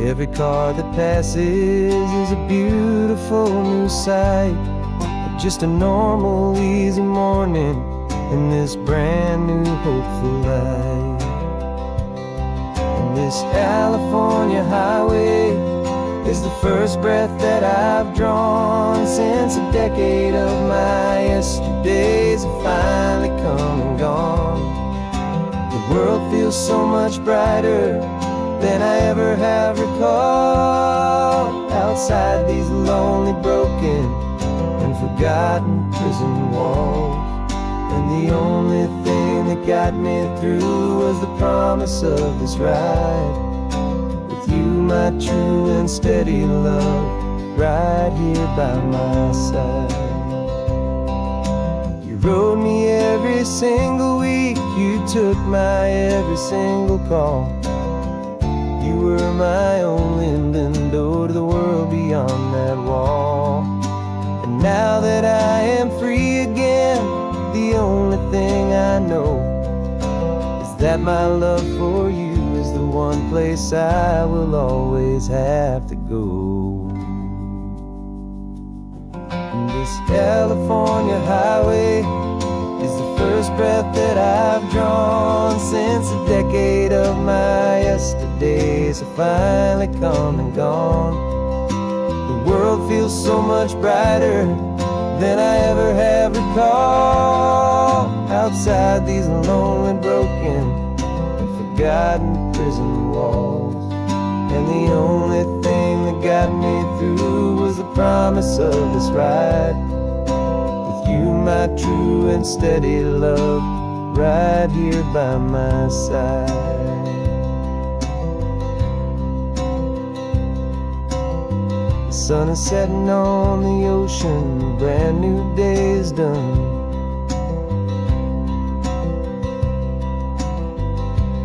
Every car that passes is a beautiful new sight, but just a normal, easy morning in this brand new hopeful life. And this California highway is the first breath that I've drawn since a decade of my yesterdays have finally come and gone. The world feels so much brighter than I ever have recalled. Outside these lonely, broken, and forgotten prison walls. And the only thing that got me through was the promise of this ride. With you, my true and steady love, right here by my side. You rode me every single week, you took my every single call. You were my only window to the world beyond that wall. And now that I am free again, the only thing I know is that my love for you is the one place I will always have to go. And this California highway is the first breath that I've drawn since a decade of my yesterdays have finally come and gone. The world feels so much brighter than I ever have recalled. Outside these lonely, broken, and forgotten prison walls. And the only thing that got me through was the promise of this ride. With you, my true and steady love, right here by my side. The sun is setting on the ocean, a brand new day is done.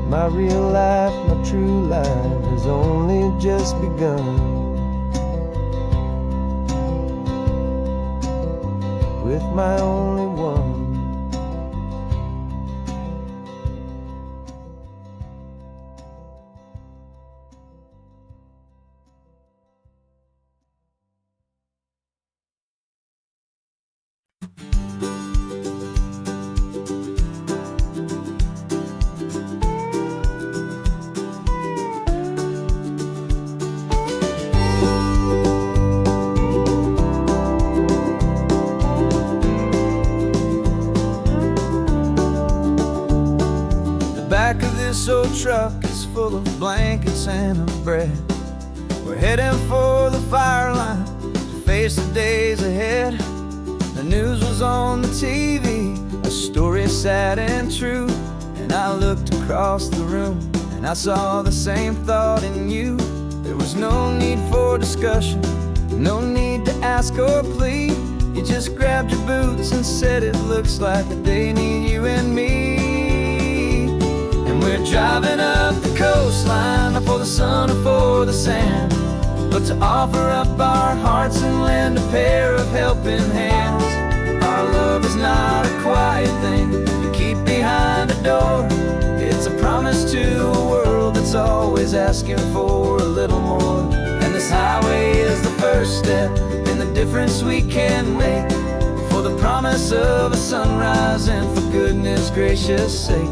My real life, my true life has only just begun. With my only one. Back of this old truck is full of blankets and of bread. We're heading for the fire line to face the days ahead. The news was on the TV, a story sad and true. And I looked across the room and I saw the same thought in you. There was no need for discussion, no need to ask or plead. You just grabbed your boots and said it looks like the day need you and me. We're driving up the coastline, not for the sun or for the sand, but to offer up our hearts and lend a pair of helping hands. Our love is not a quiet thing you keep behind a door. It's a promise to a world that's always asking for a little more. And this highway is the first step in the difference we can make, for the promise of a sunrise and for goodness gracious sake.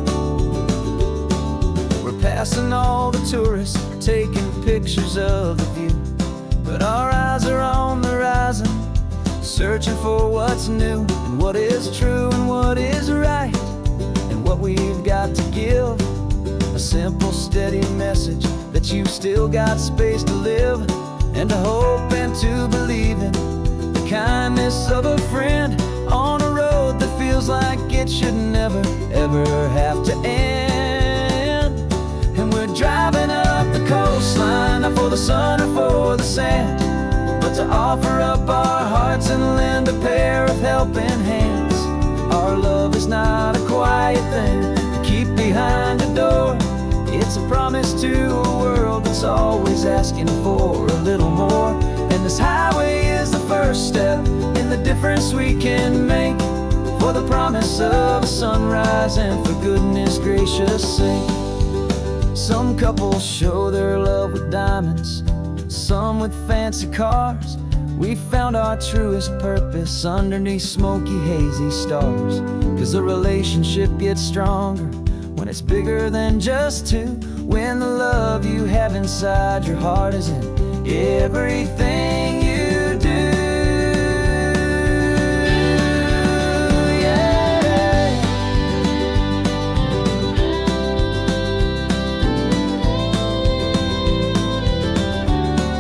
Passing all the tourists, taking pictures of the view, but our eyes are on the horizon, searching for what's new and what is true and what is right, and what we've got to give. A simple, steady message that you've still got space to live, and to hope and to believe in the kindness of a friend on a road that feels like it should never, ever have to end. And we're driving up the coastline, not for the sun or for the sand, but to offer up our hearts and lend a pair of helping hands. Our love is not a quiet thing to keep behind a door. It's a promise to a world that's always asking for a little more. And this highway is the first step in the difference we can make, for the promise of a sunrise and for goodness gracious sake. Some couples show their love with diamonds, some with fancy cars. We found our truest purpose underneath smoky, hazy stars. 'Cause a relationship gets stronger when it's bigger than just two. When the love you have inside your heart is in everything you do. Yeah.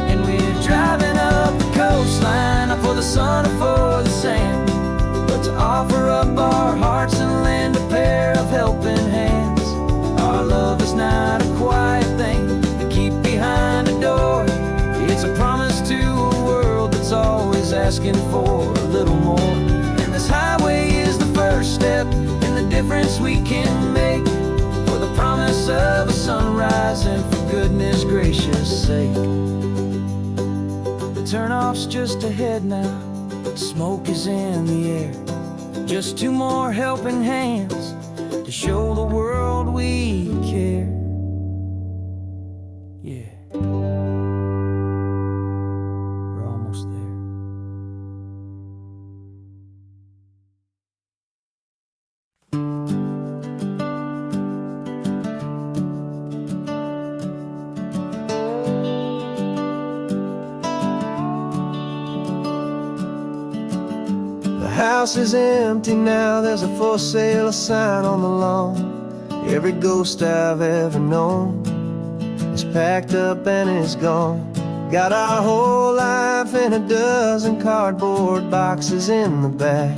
And we're driving up the coastline, not for the sun or for the sand, but to offer up our hearts and lend a pair of helping hands. Our love is not a quiet thing to keep behind a door. It's a promise to a world that's always asking for a little more. And this highway is the first step in the difference we can make, for the promise of a sunrise and for goodness gracious sake. The turnoff's just ahead now, smoke is in the air. Just two more helping hands to show the world we care. Yeah. We're almost there. The house is empty now, there's a for sale sign on the lawn. Every ghost I've ever known is packed up and is gone. Got our whole life in a dozen cardboard boxes in the back.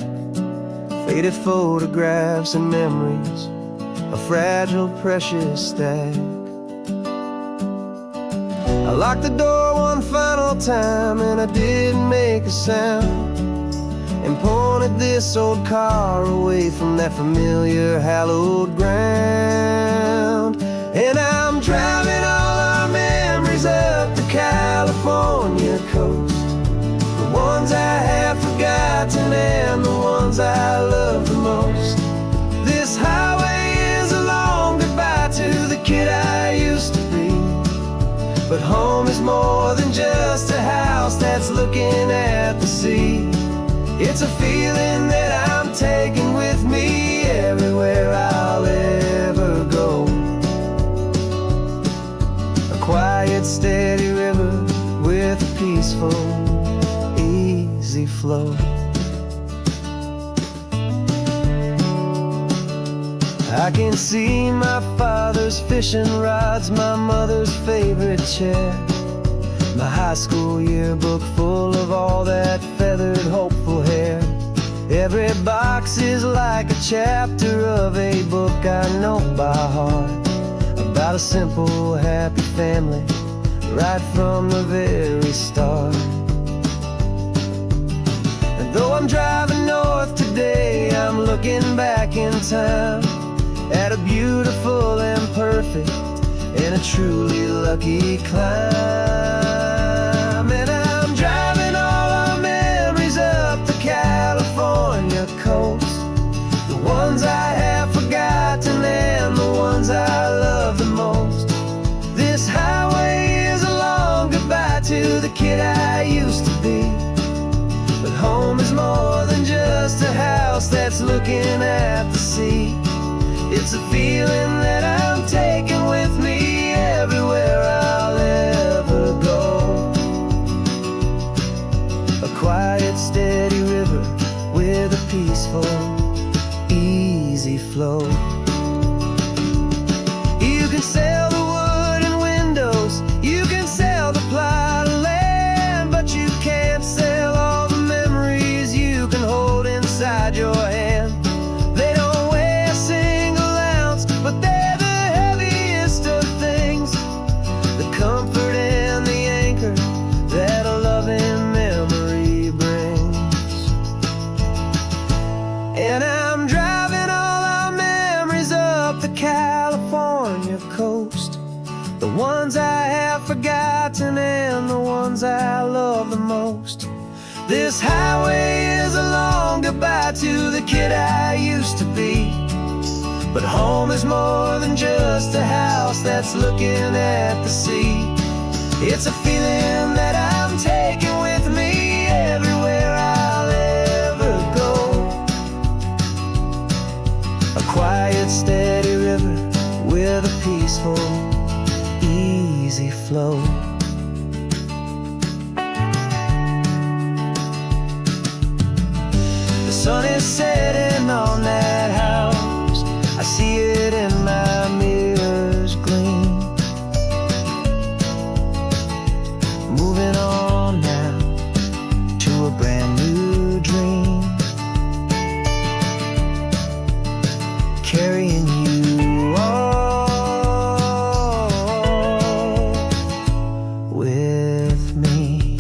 Faded photographs and memories, a fragile, precious stack. I locked the door one final time and I didn't make a sound, and pointed this old car away from that familiar hallowed ground. And I'm driving all our memories up the California coast, the ones I have forgotten and the ones I love the most. This highway is a long goodbye to the kid I used to be, but home is more than just a house that's looking at the sea. It's a feeling that I'm taking with me everywhere I'll ever go. A quiet, steady river with a peaceful, easy flow. I can see my father's fishing rods, my mother's favorite chair, my high school yearbook full of all that feathered, hopeful hair. Every box is like a chapter of a book I know by heart, about a simple, happy family right from the very start. And though I'm driving north today, I'm looking back in time at a beautiful and perfect and a truly lucky climb. And I'm driving all our memories up the California coast, the ones I have forgotten and the ones I love the most. This highway is a long goodbye to the kid I used to be, but home is more than just a house that's looking at the sea. It's a feeling that I'm taking with me everywhere I'll ever go. A quiet, steady river with a peaceful, easy flow. You can sell the wood and windows, you can sell the plot of land, but you can't sell all the memories you can hold inside your hand. They don't weigh a single ounce, but they're the heaviest of things, the comfort and the anchor that a loving memory brings. And I'm driving all our memories up the California coast, the ones I have forgotten and the ones I love the most. This highway is a long goodbye to the kid I used to be, but home is more than just a house that's looking at the sea. It's a feeling that I'm taking with me sun is setting on that house. I see it in my mirror's gleam. Moving on now to a brand new dream. Carrying you all with me.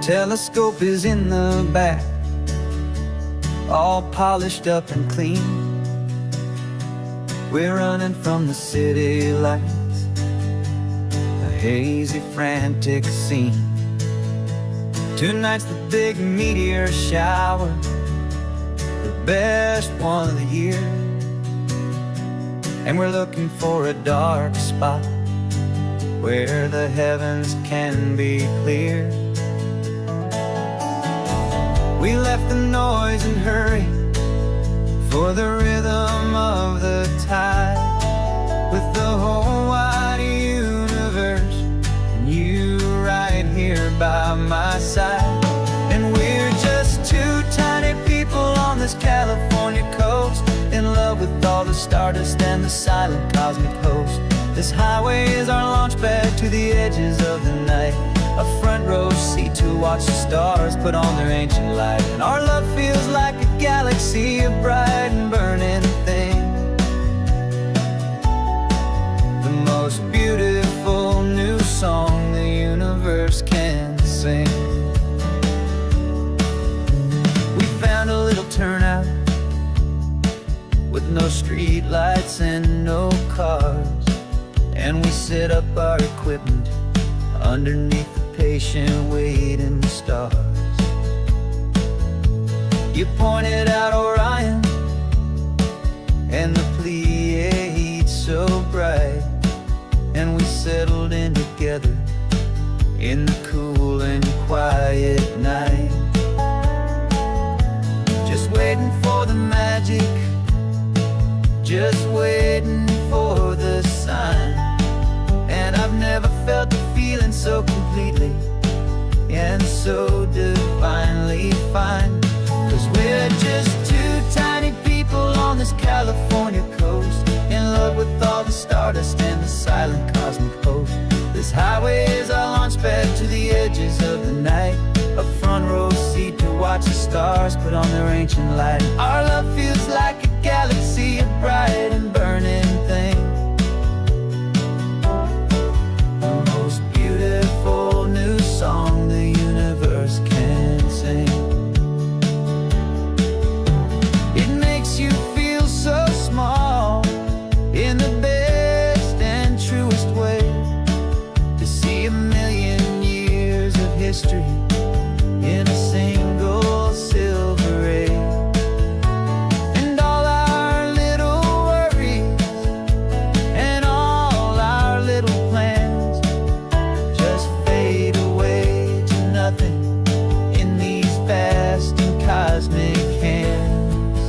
Telescope is in the back, all polished up and clean. We're running from the city lights, a hazy, frantic scene. Tonight's the big meteor shower, the best one of the year. And we're looking for a dark spot where the heavens can be clear. We left the noise and hurry for the rhythm of the tide, with the whole wide universe and you right here by my side. And we're just two tiny people on this California coast, in love with all the stardust and the silent cosmic host. This highway is our launch pad to the edges of the night, a front row seat to watch the stars put on their ancient light. And our love feels like a galaxy, a bright and burning thing, the most beautiful new song the universe can sing. We found a little turnout with no street lights and no cars, and we set up our equipment underneath the patient waiting stars. You pointed out Orion and the Pleiades so bright, and we settled in together in the cool and quiet night, just waiting for the magic, just waiting for the sign. And I've never felt the feeling so completely and so divinely fine. 'Cause we're just two tiny people on this California coast, in love with all the stardust and the silent cosmic host. This highway is our launch pad to the edges of the night, a front row seat to watch the stars put on their ancient light. Our love feels like a galaxy, a bright and burning thing, the most beautiful new song the universe can sing. It makes you feel so small in the best and truest way, to see a million years of history in a single silver ray. And all our little worries and all our little plans just fade away to nothing in these vast and cosmic hands.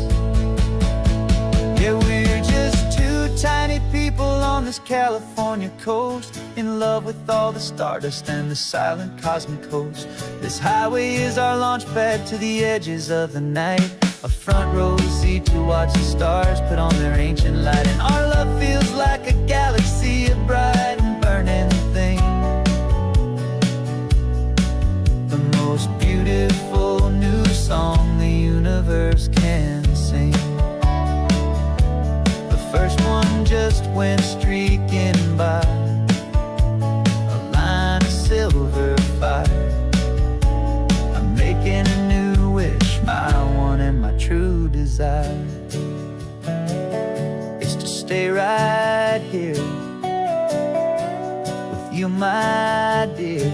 Yeah, we're just two tiny people on this California coast, in love with all the stardust and the silent cosmic host. This highway is our launch pad to the edges of the night, a front row seat to watch the stars put on their ancient light. And our love feels like a galaxy, a bright and burning thing, the most beautiful new song the universe can sing. The first one just went streaking by, a line of silver fire. I'm making a new wish, my one and my true desire is to stay right here with you, my dear.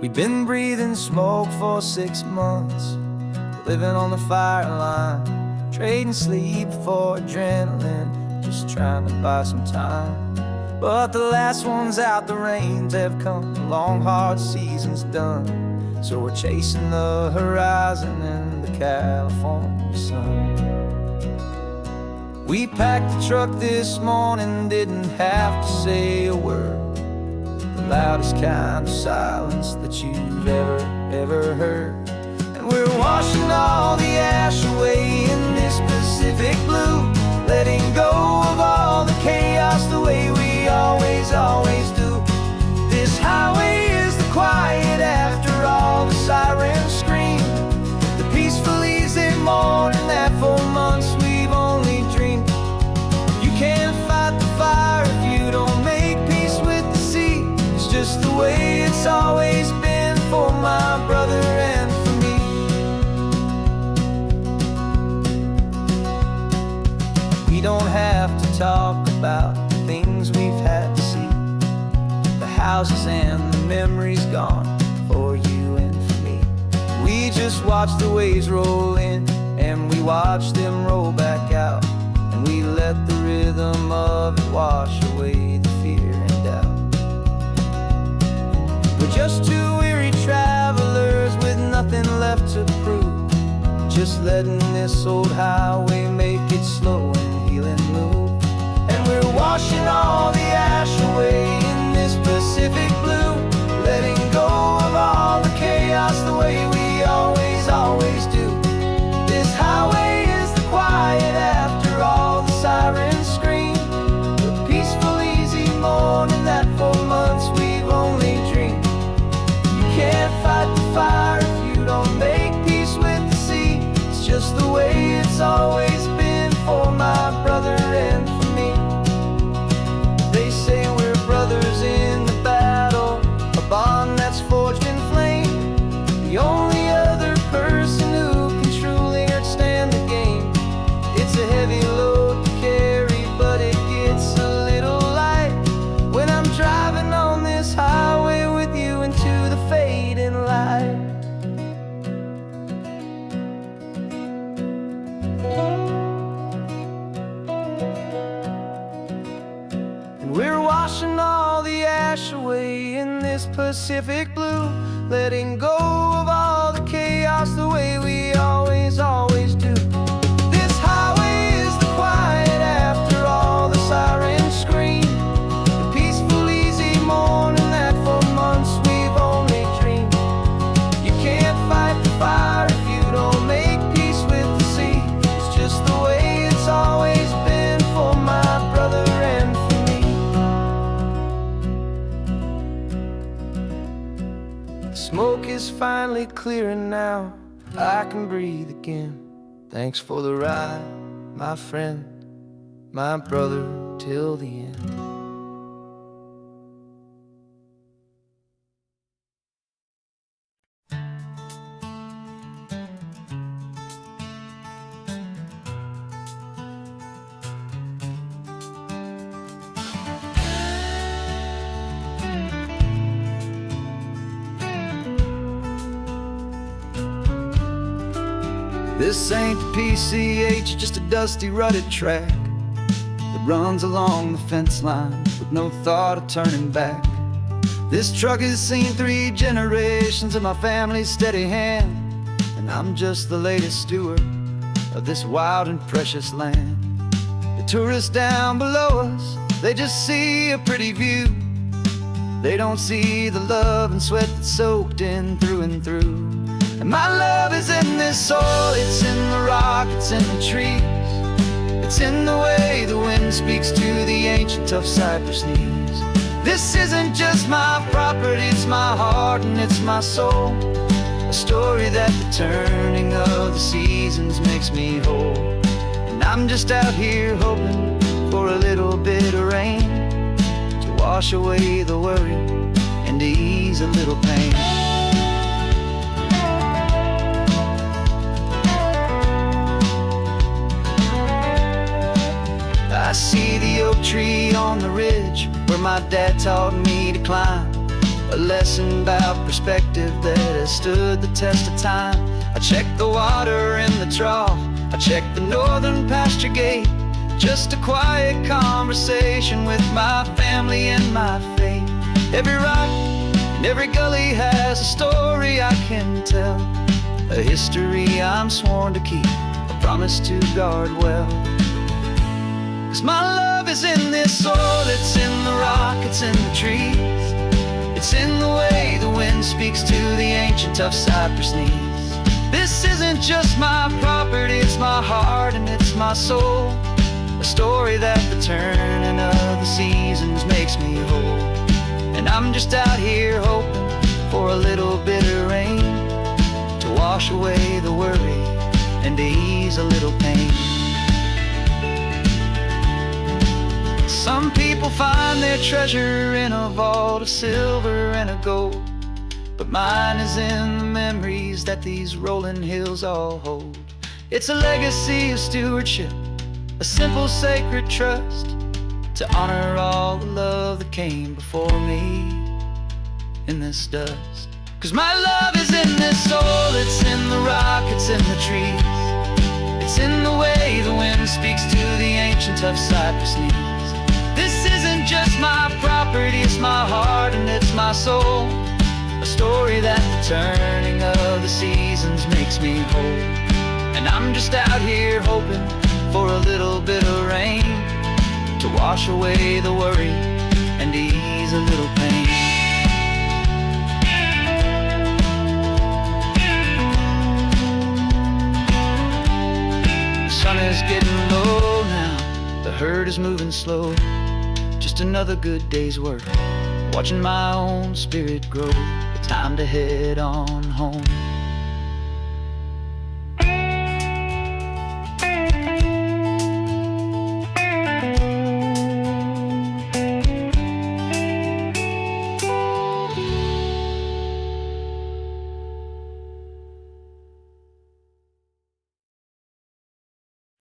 We've been breathing smoke for 6 months, living on the fire line, trading sleep for adrenaline, just trying to buy some time. But the last one's out, the rains have come, the long hard season's done. So we're chasing the horizon in the California sun. We packed the truck this morning, didn't have to say a word. The loudest kind of silence that you've ever heard. And we're washing all the ash away in this Pacific blue, letting go of all the chaos the way we always do. This highway is the quiet after all the sirens scream, the peaceful easy morning that for months we've only dreamed. You can't fight the fire if you don't make peace with the sea. It's just the way it's always been for my brother and for me. We don't have to talk about the things we've had to see, the houses and the memories gone for you and for me. We just watch the waves roll in and we watch them roll back out, and we let the rhythm of it wash away the fear and doubt. We're just two weary travelers with nothing left to prove, just letting this old highway make it slow and healing move. And we're washing all the ash away in this Pacific blue, letting go of all the chaos the way we always do. This highway is the quiet after all the sirens scream, the peaceful easy morning that for months we've only dreamed. You can't fight the fire if you don't make peace with the sea. It's just the way it's always been for my brother and for me. They say we're brothers in the battle, a bond that's forged in flame. The only other person who can truly stand the game. It's a heavy load to carry, but it gets a little light when I'm driving on this highway with you into the fading light. And we're washing all the ash away in this Pacific blue, letting go of all the chaos the way we always do. This highway is the quiet after all the sirens scream, the peaceful easy morning that for months we've only dreamed. You can't fight the fire if you don't make peace with the sea. It's just the way it's always been for my brother and for me. The smoke is finally clearing now, I can breathe again. Thanks for the ride, my friend, my brother till the end. This ain't the PCH, just a dusty rutted track that runs along the fence line with no thought of turning back. This truck has seen 3 generations of my family's steady hand, and I'm just the latest steward of this wild and precious land. The tourists down below us, they just see a pretty view. They don't see the love and sweat that's soaked in through and through. And my love is in this soil, it's in the rock, it's in the trees. It's in the way the wind speaks to the ancient tough cypress knees. This isn't just my property, it's my heart and it's my soul. A story that the turning of the seasons makes me whole. And I'm just out here hoping for a little bit of rain to wash away the worry and to ease a little pain. I see the oak tree on the ridge where my dad taught me to climb. a lesson about perspective that has stood the test of time. I checked the water in the trough, I checked the northern pasture gate. Just a quiet conversation with my family and my faith. Every rock and every gully has a story I can tell, a history I'm sworn to keep, a promise to guard well. 'Cause my love is in this soil, it's in the rock, it's in the trees. It's in the way the wind speaks to the ancient tough cypress knees. This isn't just my property, it's my heart and it's my soul. A story that the turning of the seasons makes me whole. And I'm just out here hoping for a little bit of rain to wash away the worry and to ease a little pain. Some people find their treasure in a vault of silver and of gold, but mine is in the memories that these rolling hills all hold. It's a legacy of stewardship, a simple sacred trust, to honor all the love that came before me in this dust. 'Cause my love is in this soul, it's in the rock, it's in the trees. It's in the way the wind speaks to the ancient tough cypress knees. This isn't just my property, it's my heart and it's my soul. A story that the turning of the seasons makes me whole. And I'm just out here hoping for a little bit of rain to wash away the worry and ease a little pain. The sun is getting low now, the herd is moving slow. Just another good day's work, watching my own spirit grow. Time to head on home.